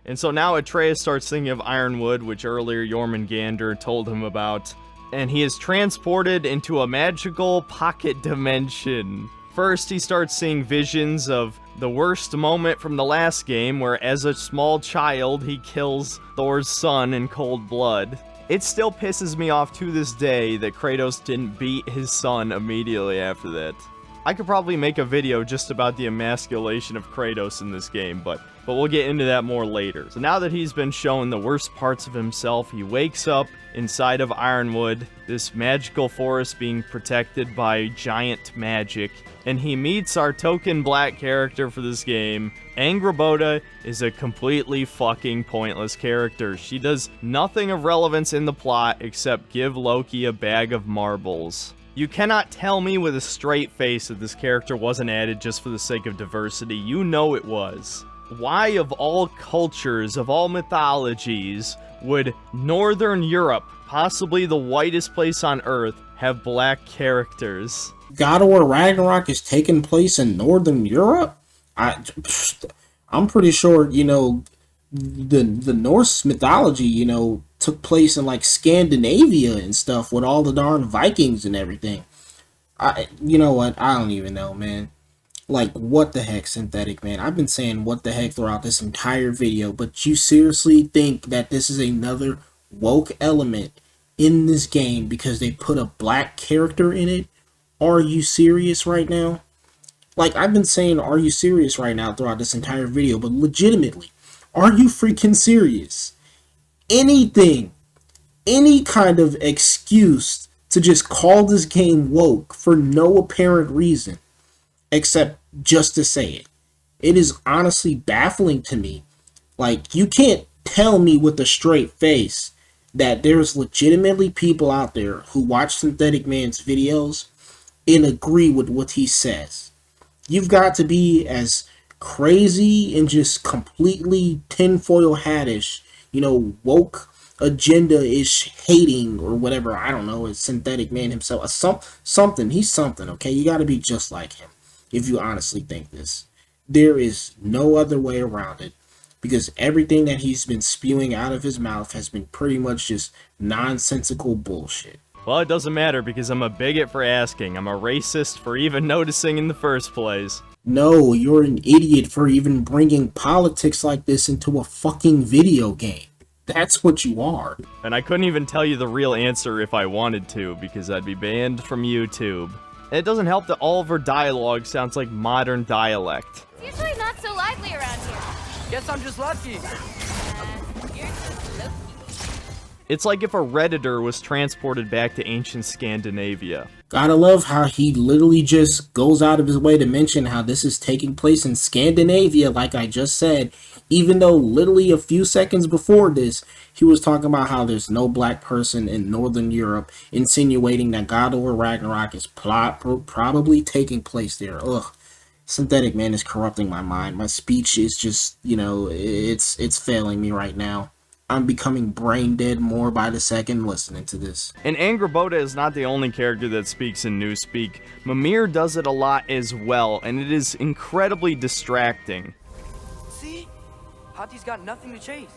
And so now Atreus starts thinking of Ironwood, which earlier Jormungandr told him about, and he is transported into a magical pocket dimension. First, he starts seeing visions of the worst moment from the last game, where as a small child, he kills Thor's son in cold blood. It still pisses me off to this day that Kratos didn't beat his son immediately after that. I could probably make a video just about the emasculation of Kratos in this game, but we'll get into that more later. So now that he's been shown the worst parts of himself, he wakes up inside of Ironwood, this magical forest being protected by giant magic, and he meets our token black character for this game. Angrboda is a completely fucking pointless character. She does nothing of relevance in the plot except give Loki a bag of marbles. You cannot tell me with a straight face that this character wasn't added just for the sake of diversity. You know it was. Why, of all cultures, of all mythologies, would Northern Europe, possibly the whitest place on Earth, have black characters? God of War Ragnarok is taking place in Northern Europe? I'm pretty sure, the Norse mythology, took place in like Scandinavia and stuff with all the darn Vikings and everything. You know what? I don't even know, man. Like, what the heck, Synthetic Man? I've been saying what the heck throughout this entire video, but you seriously think that this is another woke element in this game because they put a black character in it? Are you serious right now? Like, I've been saying, are you serious right now throughout this entire video, but legitimately, are you freaking serious? Anything, any kind of excuse to just call this game woke for no apparent reason, except just to say it. It is honestly baffling to me. Like, you can't tell me with a straight face that there's legitimately people out there who watch Synthetic Man's videos and agree with what he says. You've got to be as crazy and just completely tinfoil hattish, woke agenda-ish hating or whatever. I don't know. It's Synthetic Man himself. Something. He's something, okay? You got to be just like him if you honestly think this. There is no other way around it, because everything that he's been spewing out of his mouth has been pretty much just nonsensical bullshit. Well, it doesn't matter because I'm a bigot for asking. I'm a racist for even noticing in the first place. No, you're an idiot for even bringing politics like this into a fucking video game. That's what you are. And I couldn't even tell you the real answer if I wanted to, because I'd be banned from YouTube. And it doesn't help that all of her dialogue sounds like modern dialect. It's usually not so lively around here. Guess I'm just lucky. You're just lucky. It's like if a Redditor was transported back to ancient Scandinavia. Gotta love how he literally just goes out of his way to mention how this is taking place in Scandinavia, like I just said, even though literally a few seconds before this, he was talking about how there's no black person in Northern Europe, insinuating that God of War Ragnarok is probably taking place there. Ugh. Synthetic Man is corrupting my mind. My speech is just, it's failing me right now. I'm becoming brain dead more by the second listening to this. And Angrboda is not the only character that speaks in Newspeak. Mimir does it a lot as well, and it is incredibly distracting. See? Hati's got nothing to chase.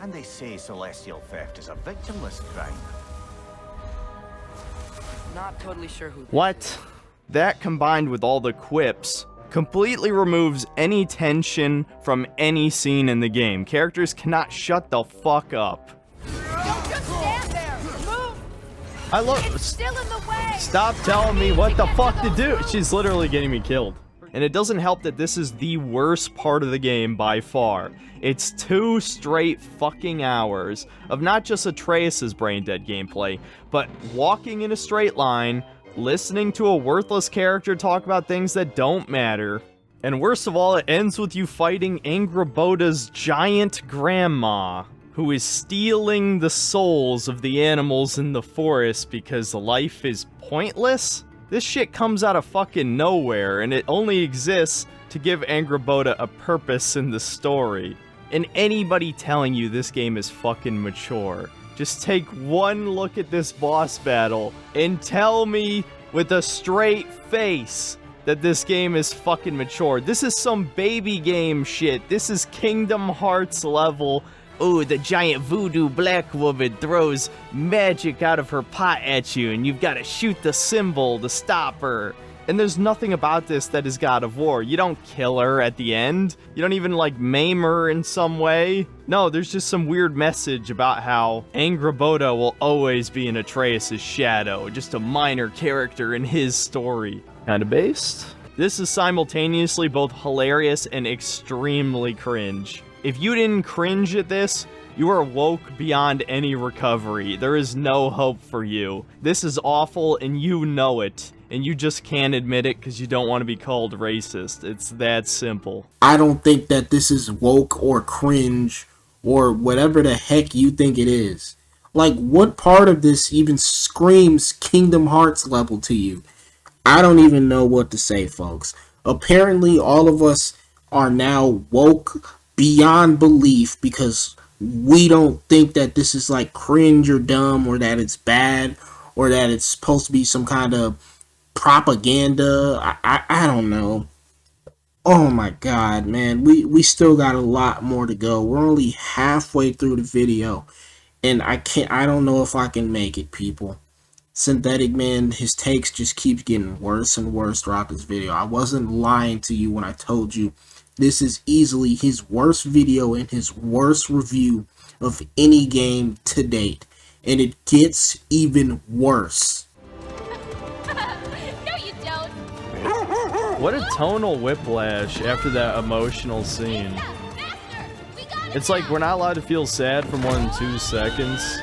And they say celestial theft is a victimless crime. Not totally sure who. What? That combined with all the quips completely removes any tension from any scene in the game. Characters cannot shut the fuck up. Don't just stand there. Move. I love. It's still in the way. Stop telling me what the fuck to do. She's literally getting me killed. And it doesn't help that this is the worst part of the game by far. It's 2 straight fucking hours of not just Atreus' brain-dead gameplay, but walking in a straight line, listening to a worthless character talk about things that don't matter. And worst of all, it ends with you fighting Angrboda's giant grandma, who is stealing the souls of the animals in the forest because life is pointless? This shit comes out of fucking nowhere, and it only exists to give Angrboda a purpose in the story. And anybody telling you this game is fucking mature, just take one look at this boss battle and tell me with a straight face that this game is fucking mature. This is some baby game shit. This is Kingdom Hearts level. Oh, the giant voodoo black woman throws magic out of her pot at you, and you've got to shoot the symbol to stop her. And there's nothing about this that is God of War. You don't kill her at the end. You don't even, like, maim her in some way. No, there's just some weird message about how Angrboda will always be in Atreus' shadow, just a minor character in his story. Kinda based? This is simultaneously both hilarious and extremely cringe. If you didn't cringe at this, you are woke beyond any recovery. There is no hope for you. This is awful and you know it. And you just can't admit it because you don't want to be called racist. It's that simple. I don't think that this is woke or cringe or whatever the heck you think it is. Like, what part of this even screams Kingdom Hearts level to you? I don't even know what to say, folks. Apparently, all of us are now woke beyond belief because we don't think that this is like cringe or dumb or that it's bad or that it's supposed to be some kind of propaganda. I don't know. Oh my god, man. We still got a lot more to go. We're only halfway through the video and I don't know if I can make it, people. Synthetic Man, his takes just keep getting worse and worse throughout this video. I wasn't lying to you when I told you this is easily his worst video and his worst review of any game to date. And it gets even worse. No, you don't. What a tonal whiplash after that emotional scene. It's like we're not allowed to feel sad for more than 2 seconds.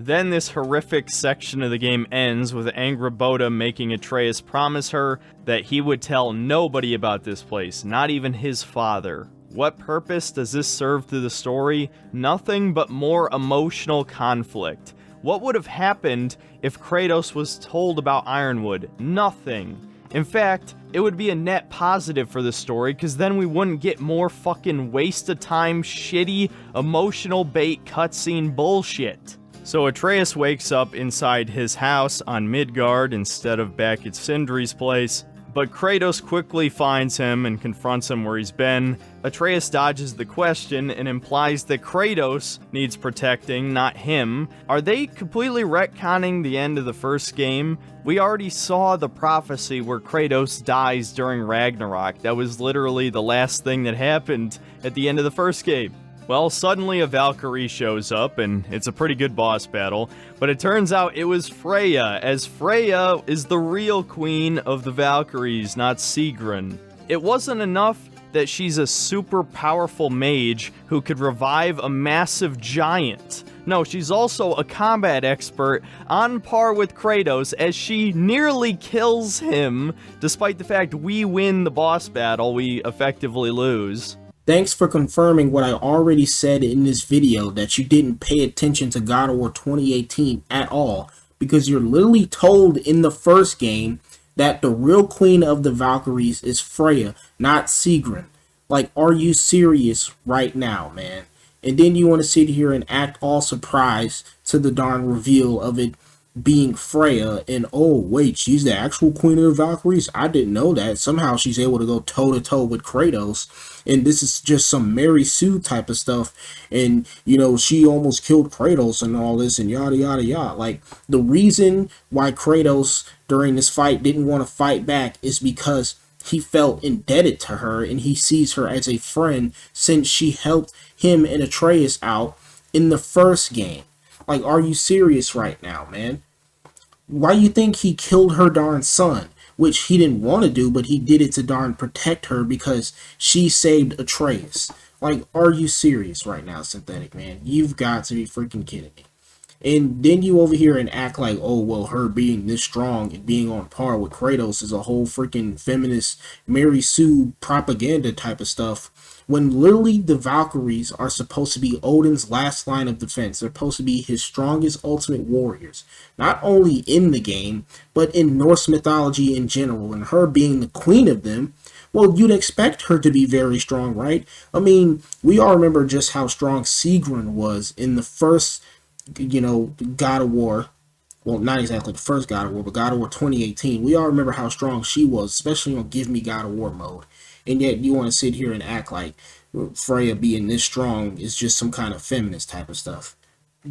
Then this horrific section of the game ends with Angrboda making Atreus promise her that he would tell nobody about this place, not even his father. What purpose does this serve to the story? Nothing but more emotional conflict. What would have happened if Kratos was told about Ironwood? Nothing. In fact, it would be a net positive for the story, because then we wouldn't get more fucking waste of time, shitty, emotional bait cutscene bullshit. So Atreus wakes up inside his house on Midgard instead of back at Sindri's place, but Kratos quickly finds him and confronts him where he's been. Atreus dodges the question and implies that Kratos needs protecting, not him. Are they completely retconning the end of the first game? We already saw the prophecy where Kratos dies during Ragnarok. That was literally the last thing that happened at the end of the first game. Well, suddenly a Valkyrie shows up, and it's a pretty good boss battle, but it turns out it was Freya, as Freya is the real queen of the Valkyries, not Sigrun. It wasn't enough that she's a super powerful mage who could revive a massive giant. No, she's also a combat expert on par with Kratos, as she nearly kills him, despite the fact we win the boss battle, we effectively lose. Thanks for confirming what I already said in this video, that you didn't pay attention to God of War 2018 at all, because you're literally told in the first game that the real queen of the Valkyries is Freya, not Sigrun. Like, are you serious right now, man? And then you want to sit here and act all surprised to the darn reveal of it being Freya, and oh wait, she's the actual queen of the Valkyries? I didn't know that. Somehow she's able to go toe to toe with Kratos, and this is just some Mary Sue type of stuff, and you know, she almost killed Kratos and all this and yada yada yada. Like, the reason why Kratos during this fight didn't want to fight back is because he felt indebted to her and he sees her as a friend since she helped him and Atreus out in the first game. Like, are you serious right now, man? Why you think he killed her darn son? Which he didn't want to do, but he did it to darn protect her because she saved Atreus. Like, are you serious right now, Synthetic Man? You've got to be freaking kidding me. And then you over here and act like, oh, well, her being this strong and being on par with Kratos is a whole freaking feminist Mary Sue propaganda type of stuff. When literally the Valkyries are supposed to be Odin's last line of defense. They're supposed to be his strongest ultimate warriors. Not only in the game, but in Norse mythology in general. And her being the queen of them Well, you'd expect her to be very strong, right? I mean, we all remember just how strong Sigrun was in the first, God of War. Well, not exactly the first God of War, but God of War 2018. We all remember how strong she was, especially on Give Me God of War mode. And yet you want to sit here and act like Freya being this strong is just some kind of feminist type of stuff.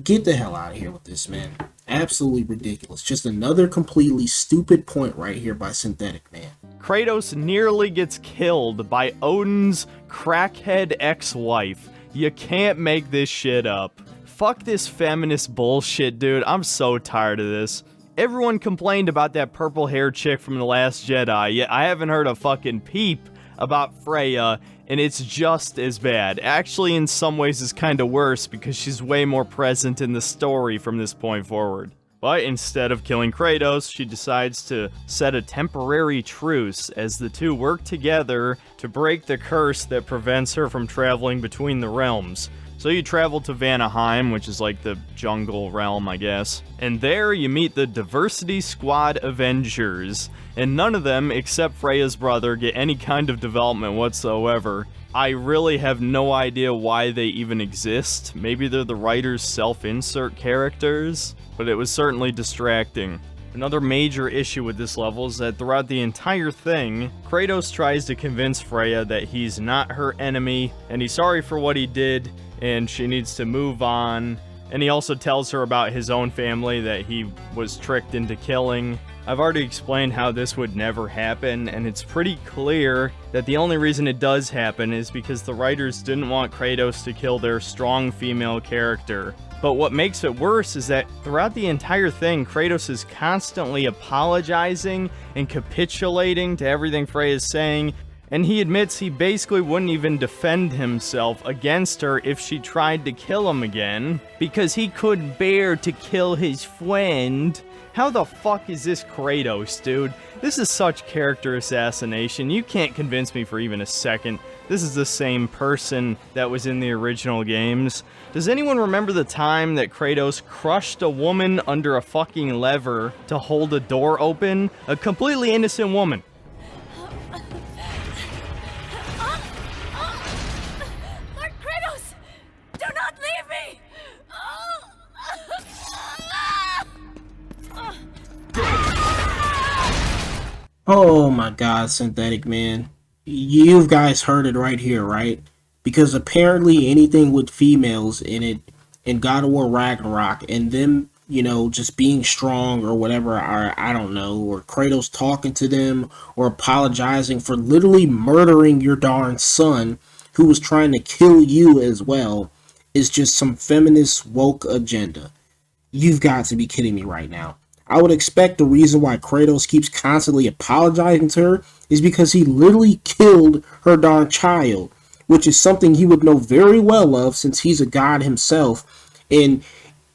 Get the hell out of here with this, man. Absolutely ridiculous. Just another completely stupid point right here by Synthetic Man. Kratos nearly gets killed by Odin's crackhead ex-wife. You can't make this shit up. Fuck this feminist bullshit, dude. I'm so tired of this. Everyone complained about that purple-haired chick from The Last Jedi, yet I haven't heard a fucking peep about Freya, and it's just as bad. Actually, in some ways, it's kinda worse because she's way more present in the story from this point forward. But instead of killing Kratos, she decides to set a temporary truce as the two work together to break the curse that prevents her from traveling between the realms. So you travel to Vanaheim, which is like the jungle realm, I guess. And there you meet the Diversity Squad Avengers. And none of them, except Freya's brother, get any kind of development whatsoever. I really have no idea why they even exist. Maybe they're the writer's self-insert characters, but it was certainly distracting. Another major issue with this level is that throughout the entire thing, Kratos tries to convince Freya that he's not her enemy, and he's sorry for what he did, and she needs to move on. And he also tells her about his own family that he was tricked into killing. I've already explained how this would never happen, and it's pretty clear that the only reason it does happen is because the writers didn't want Kratos to kill their strong female character. But what makes it worse is that throughout the entire thing, Kratos is constantly apologizing and capitulating to everything Freya is saying, and he admits he basically wouldn't even defend himself against her if she tried to kill him again, because he couldn't bear to kill his friend. How the fuck is this Kratos, dude? This is such character assassination. You can't convince me for even a second this is the same person that was in the original games. Does anyone remember the time that Kratos crushed a woman under a fucking lever to hold a door open? A completely innocent woman. Lord Kratos! Do not leave me! Oh my god, Synthetic Man. You guys heard it right here, right? Because apparently anything with females in it, in God of War Ragnarok, and them, just being strong or whatever, or I don't know, or Kratos talking to them, or apologizing for literally murdering your darn son, who was trying to kill you as well, is just some feminist woke agenda. You've got to be kidding me right now. I would expect the reason why Kratos keeps constantly apologizing to her is because he literally killed her darn child, which is something he would know very well of since he's a god himself, and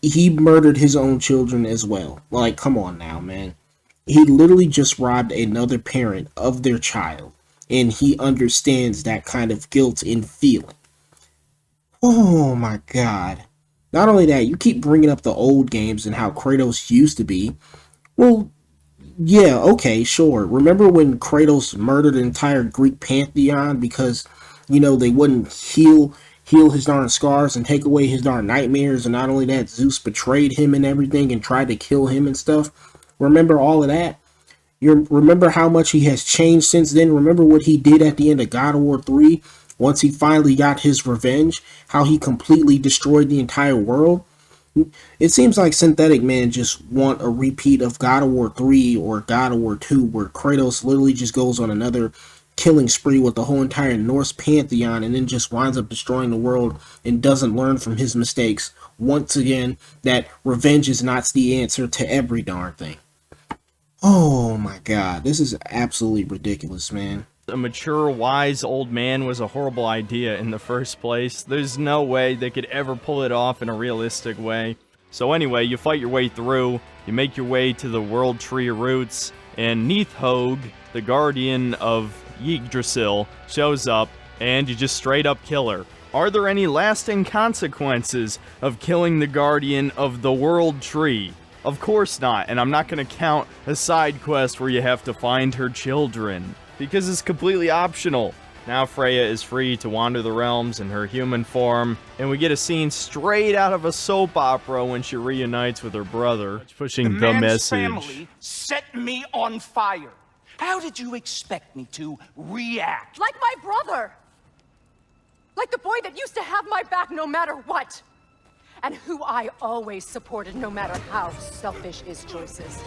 he murdered his own children as well. Like, come on now, man. He literally just robbed another parent of their child, and he understands that kind of guilt and feeling. Oh my god. Not only that, you keep bringing up the old games and how Kratos used to be. Well, yeah, okay, sure. Remember when Kratos murdered an entire Greek pantheon because, they wouldn't heal his darn scars and take away his darn nightmares, and not only that, Zeus betrayed him and everything and tried to kill him and stuff? Remember all of that? Remember how much he has changed since then? Remember what he did at the end of God of War 3? Once he finally got his revenge, how he completely destroyed the entire world. It seems like Synthetic Man just want a repeat of God of War 3 or God of War 2, where Kratos literally just goes on another killing spree with the whole entire Norse pantheon and then just winds up destroying the world and doesn't learn from his mistakes. Once again, that revenge is not the answer to every darn thing. Oh my god, this is absolutely ridiculous, man. A mature, wise old man was a horrible idea in the first place. There's no way they could ever pull it off in a realistic way. So anyway, you fight your way through, you make your way to the World Tree of Roots, and Nidhogg, the guardian of Yggdrasil, shows up, and you just straight up kill her. Are there any lasting consequences of killing the guardian of the World Tree? Of course not, and I'm not going to count a side quest where you have to find her children. because it's completely optional. Now Freya is free to wander the realms in her human form, and we get a scene straight out of a soap opera when she reunites with her brother, pushing the message. Family set me on fire. How did you expect me to react? Like my brother! Like the boy that used to have my back no matter what! And who I always supported no matter how selfish his choices.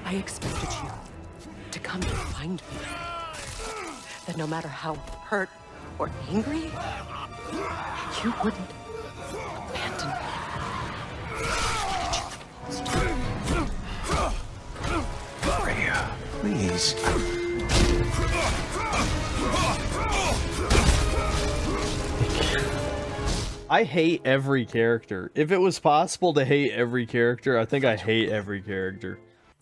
I expected you to come to find me. That no matter how hurt or angry, you wouldn't abandon me. Freya, please. I hate every character. If it was possible to hate every character, I think I hate every character.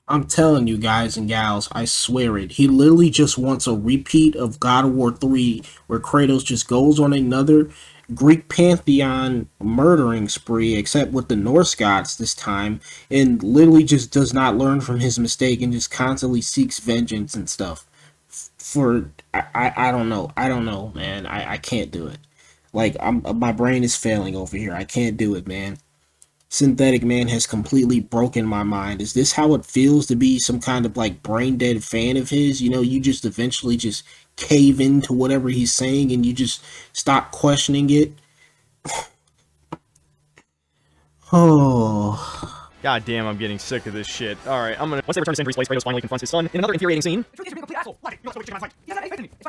I'm telling you guys and gals, I swear it. He literally just wants a repeat of God of War 3, where Kratos just goes on another Greek pantheon murdering spree, except with the Norse gods this time, and literally just does not learn from his mistake and just constantly seeks vengeance and stuff. I don't know, man. I can't do it. Like, my brain is failing over here. I can't do it, man. Synthetic Man has completely broken my mind. Is this how it feels to be some kind of like brain dead fan of his? You know, you just eventually just cave into whatever he's saying and you just stop questioning it. Oh. God damn, I'm getting sick of this shit. Alright, once they return to Sindri's place, Kratos finally confronts his son in another infuriating scene.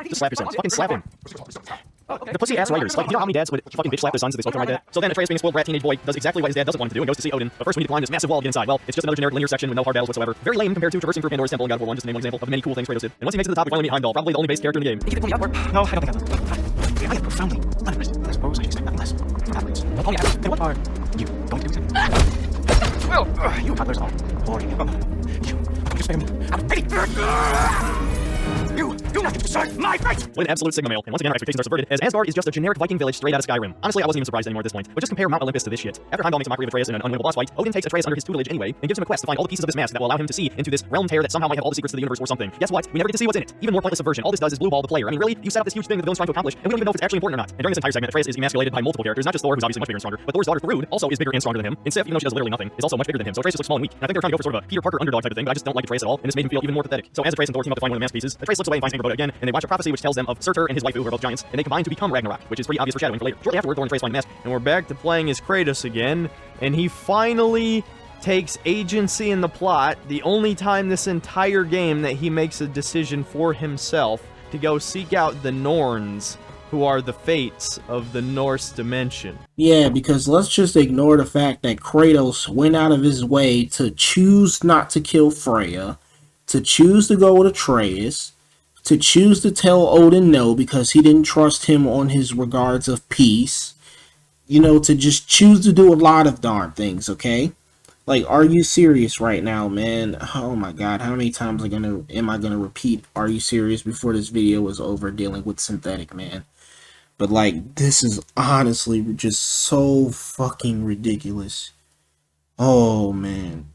Just slap his son. Fucking slap him. The pussy ass writers. Like, you know how many dads would fucking bitch slap their sons if they spoke to him like that? So then Atreus, being a spoiled brat teenage boy, does exactly what his dad doesn't want him to do and goes to see Odin. But first we need to climb this massive wall to get inside. Well, it's just another generic linear section with no hard battles whatsoever. Very lame compared to traversing through Pandora's temple in God of War 1, just to name one example of the many cool things Kratos did. And once he makes it to the top, we finally meet Heimdall, probably the only base character in the game. No, I don't think I am profoundly unimpressed. I suppose I expect nothing less from athletes. Tell me, and what are you going to do exactly? Well, you toddlers are boring. You spare me out of pity. You do not get to decide my fate! What an absolute Sigma male, and once again our expectations are subverted, as Asgard is just a generic Viking village straight out of Skyrim. Honestly, I wasn't even surprised anymore at this point. But just compare Mount Olympus to this shit. After Heimdall makes a mockery of Atreus in an unwinnable boss fight, Odin takes Atreus under his tutelage anyway, and gives him a quest to find all the pieces of this mask that will allow him to see into this realm tear that somehow might have all the secrets to the universe or something. Guess what? We never get to see what's in it. Even more pointless subversion. All this does is blue ball the player. I mean, really? You set up this huge thing that the villain's trying to accomplish, and we don't even know if it's actually important or not. And during this entire segment, Atreus is emasculated by multiple characters, not just Thor, who's obviously much bigger and stronger, but Thor's daughter Thrud also is bigger and stronger than him. And Sif, even though she does literally nothing, is also much bigger than him, so Atreus just looks small and weak. And I think they're trying to go for sort of a Peter Parker underdog type of thing, but I just don't like Atreus at all, and this made him feel even more pathetic. So as Atreus and Thor team up to find one of the masterpieces, Atreus looks away and finds Angrboda again, and they watch a prophecy which tells them of Surtur and his wife, who are both giants, and they combine to become Ragnarok, which is pretty obvious foreshadowing for later. Shortly afterward, Thor and Atreus find the mask, and we're back to playing as Kratos again, and he finally takes agency in the plot, the only time this entire game that he makes a decision for himself to go seek out the Norns, who are the fates of the Norse dimension. Yeah, because let's just ignore the fact that Kratos went out of his way to choose not to kill Freya, to choose to go with Atreus, to choose to tell Odin no because he didn't trust him on his regards of peace, you know, to just choose to do a lot of darn things, okay? Like, are you serious right now, man? Oh my god, how many times am I gonna repeat are you serious before this video is over dealing with Synthetic Man? But like, this is honestly just so fucking ridiculous. Oh man.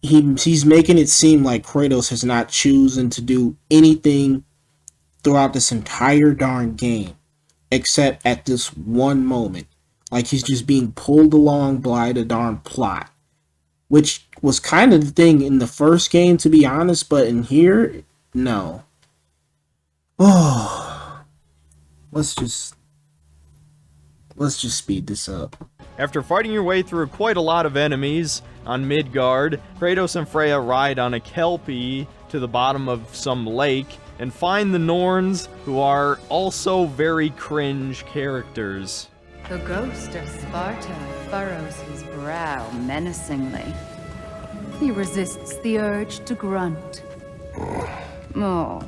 He's making it seem like Kratos has not chosen to do anything throughout this entire darn game, except at this one moment. Like, he's just being pulled along by the darn plot, which was kind of the thing in the first game, to be honest, but in here, no. Oh, let's just speed this up. After fighting your way through quite a lot of enemies on Midgard, Kratos and Freya ride on a Kelpie to the bottom of some lake and find the Norns, who are also very cringe characters. The ghost of Sparta furrows his brow menacingly. He resists the urge to grunt. Oh,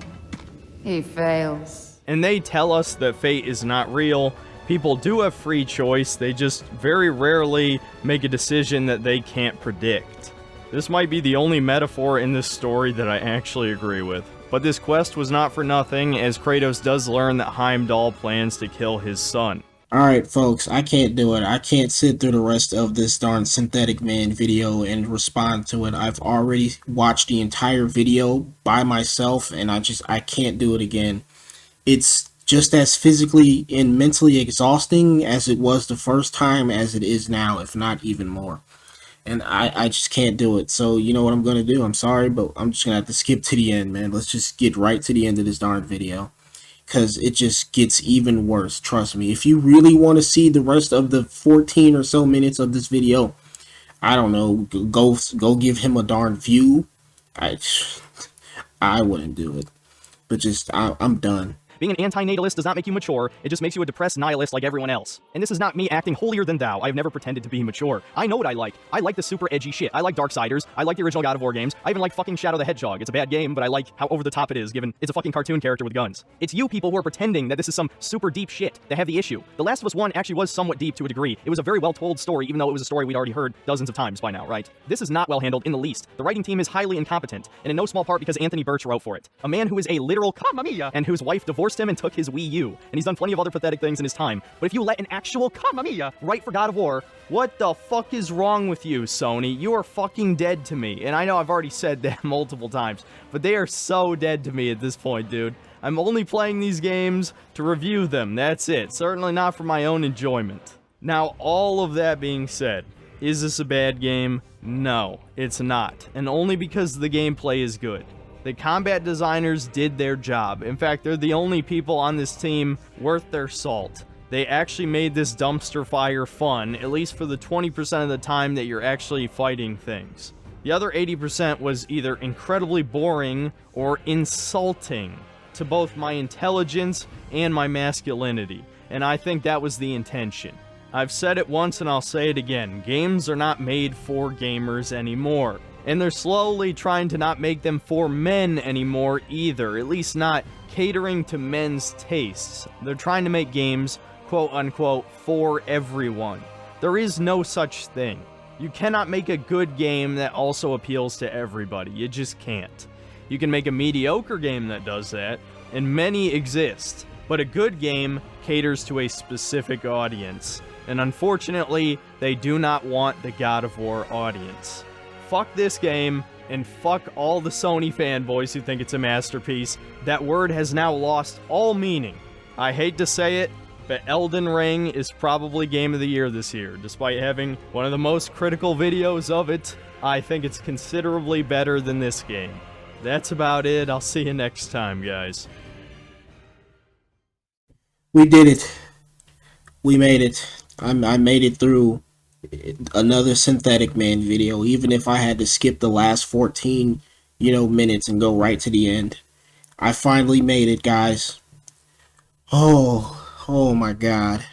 he fails. And they tell us that fate is not real. People do have free choice, they just very rarely make a decision that they can't predict. This might be the only metaphor in this story that I actually agree with. But this quest was not for nothing, as Kratos does learn that Heimdall plans to kill his son. Alright, folks, I can't do it. I can't sit through the rest of this darn Synthetic Man video and respond to it. I've already watched the entire video by myself, and I can't do it again. It's just as physically and mentally exhausting as it was the first time as it is now, if not even more. And I just can't do it. So, you know what I'm going to do? I'm sorry, but I'm just going to have to skip to the end, man. Let's just get right to the end of this darn video, because it just gets even worse. Trust me. If you really want to see the rest of the 14 or so minutes of this video, I don't know, go give him a darn view. I wouldn't do it. But just, I'm done. Being an anti-natalist does not make you mature, it just makes you a depressed nihilist like everyone else. And this is not me acting holier than thou, I have never pretended to be mature. I know what I like. I like the super edgy shit. I like Darksiders, I like the original God of War games, I even like fucking Shadow the Hedgehog. It's a bad game, but I like how over the top it is, given it's a fucking cartoon character with guns. It's you people who are pretending that this is some super deep shit that have the issue. The Last of Us 1 actually was somewhat deep to a degree. It was a very well told story, even though it was a story we'd already heard dozens of times by now, right? This is not well handled in the least. The writing team is highly incompetent, and in no small part because Anthony Birch wrote for it. A man who is a literal Mamma Mia, and whose wife divorced him and took his Wii U, and he's done plenty of other pathetic things in his time. But if you let an actual Mamma Mia write for God of War, what the fuck is wrong with you, Sony? You are fucking dead to me. And I know I've already said that multiple times, but they are so dead to me at this point, dude. I'm only playing these games to review them, that's it. Certainly not for my own enjoyment. Now, all of that being said, is this a bad game? No, it's not. And only because the gameplay is good. The combat designers did their job. In fact, they're the only people on this team worth their salt. They actually made this dumpster fire fun, at least for the 20% of the time that you're actually fighting things. The other 80% was either incredibly boring or insulting to both my intelligence and my masculinity, and I think that was the intention. I've said it once and I'll say it again, games are not made for gamers anymore. And they're slowly trying to not make them for men anymore either, at least not catering to men's tastes. They're trying to make games, quote-unquote, for everyone. There is no such thing. You cannot make a good game that also appeals to everybody. You just can't. You can make a mediocre game that does that, and many exist. But a good game caters to a specific audience. And unfortunately, they do not want the God of War audience. Fuck this game, and fuck all the Sony fanboys who think it's a masterpiece. That word has now lost all meaning. I hate to say it, but Elden Ring is probably Game of the Year this year. Despite having one of the most critical videos of it, I think it's considerably better than this game. That's about it. I'll see you next time, guys. We did it. We made it. I made it through another Synthetic Man video, even if I had to skip the last 14 minutes and go right to the end. I finally made it, guys. Oh my god.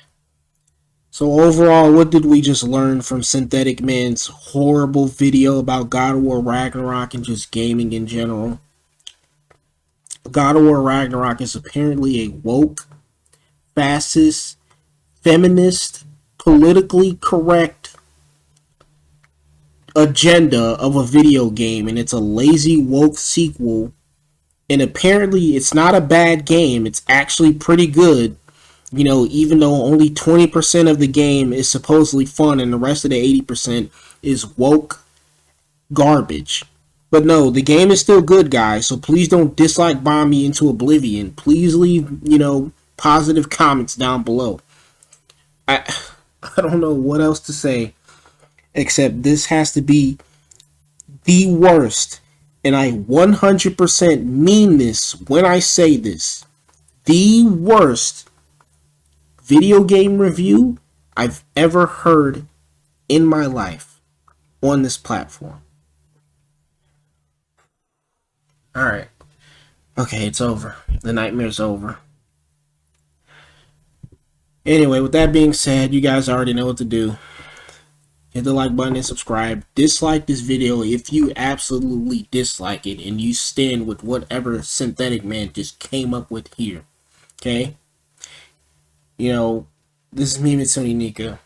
So overall, what did we just learn from Synthetic Man's horrible video about God of War Ragnarok and just gaming in general? God of War Ragnarok is apparently a woke, fascist, feminist, politically correct agenda of a video game, and it's a lazy woke sequel, and apparently it's not a bad game. It's actually pretty good, even though only 20% of the game is supposedly fun and the rest of the 80% is woke garbage. But no, the game is still good, guys, so please don't dislike bomb me into oblivion. Please leave, positive comments down below. I don't know what else to say, except this has to be the worst, and I 100% mean this when I say this, the worst video game review I've ever heard in my life on this platform. Alright. Okay, it's over. The nightmare's over. Anyway, with that being said, you guys already know what to do. Hit the like button and subscribe. Dislike this video if you absolutely dislike it and you stand with whatever Synthetic Man just came up with here. Okay? This is me, Mitsuni Nika.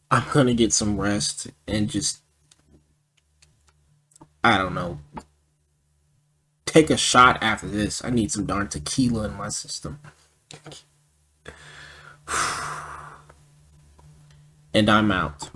I'm gonna get some rest and just, I don't know, take a shot after this. I need some darn tequila in my system. and I'm out.